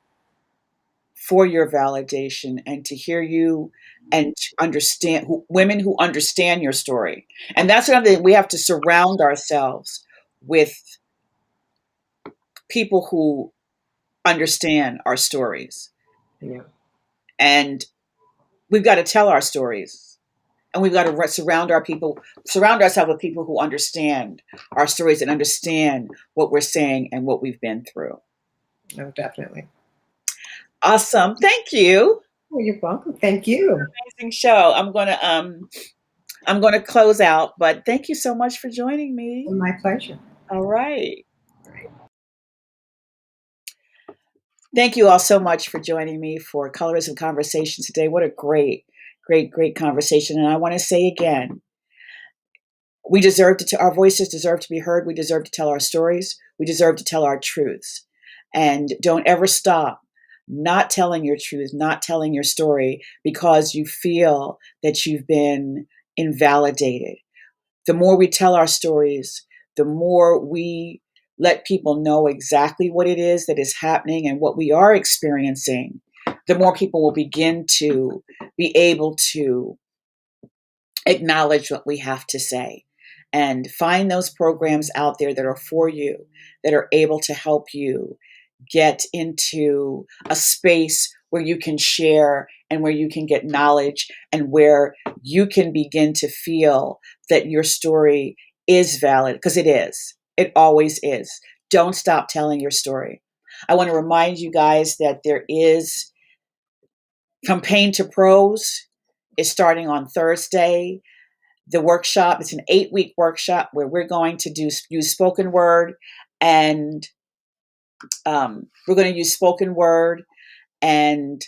validation and to hear you and to understand women who understand your story. And that's another thing. We have to surround ourselves with people who understand our stories. yeah, And we've got to tell our stories. And we've got to surround ourselves with people who understand our stories and understand what we're saying and what we've been through. no, definitely. Awesome. Thank you. Well, you're welcome. Thank you. Amazing show. I'm gonna close out, but thank you so much for joining me. My pleasure. All right. All right. Thank you all so much for joining me for Colorism Conversations today. What a great, great, great conversation. And I want to say again, we deserve our voices deserve to be heard. We deserve to tell our stories. We deserve to tell our truths. And don't ever stop not telling your truth, not telling your story because you feel that you've been invalidated. The more we tell our stories, the more we let people know exactly what it is that is happening and what we are experiencing, the more people will begin to be able to acknowledge what we have to say and find those programs out there that are for you, that are able to help you get into a space where you can share and where you can get knowledge and where you can begin to feel that your story is valid, because it is. It always is. Don't stop telling your story. I want to remind you guys that there is From Pain to Prose is starting on Thursday. The workshop, it's an 8-week workshop where we're going to use spoken word, and we're going to use spoken word, and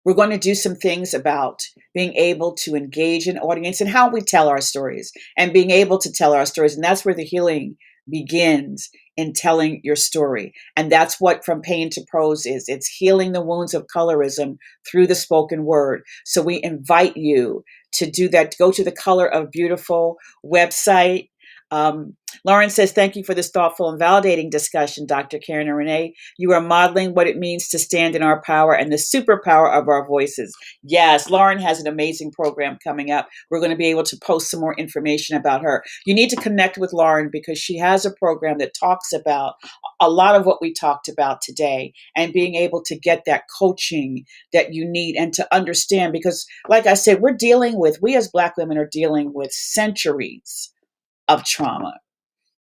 we're going to do some things about being able to engage an audience and how we tell our stories and being able to tell our stories. And that's where the healing begins, in telling your story. And that's what From Pain to Prose is. It's healing the wounds of colorism through the spoken word. So we invite you to do that. Go to the Color of Beautiful website. Lauren says, thank you for this thoughtful and validating discussion, Dr. Karen and Renee. You are modeling what it means to stand in our power and the superpower of our voices. Yes, Lauren has an amazing program coming up. We're going to be able to post some more information about her. You need to connect with Lauren because she has a program that talks about a lot of what we talked about today and being able to get that coaching that you need and to understand, because like I said, we as Black women are dealing with centuries of trauma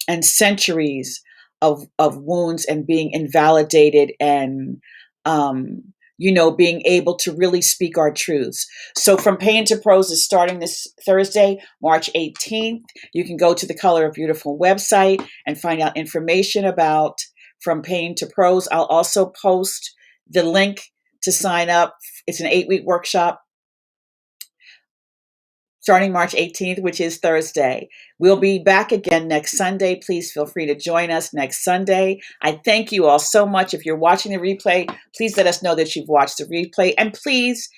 and centuries of wounds and being invalidated and being able to really speak our truths. So From Pain to Prose is starting this Thursday, March 18th. You can go to the Color of Beautiful website and find out information about From Pain to Prose. I'll also post the link to sign up. It's an 8-week workshop starting March 18th, which is Thursday. We'll be back again next Sunday. Please feel free to join us next Sunday. I thank you all so much. If you're watching the replay, please let us know that you've watched the replay, and please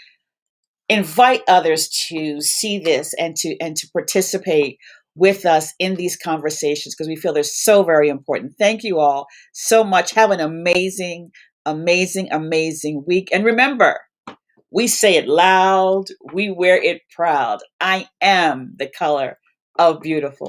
invite others to see this and to participate with us in these conversations, because we feel they're so very important. Thank you all so much. Have an amazing, amazing, amazing week. And remember, we say it loud, we wear it proud. I am the color of beautiful.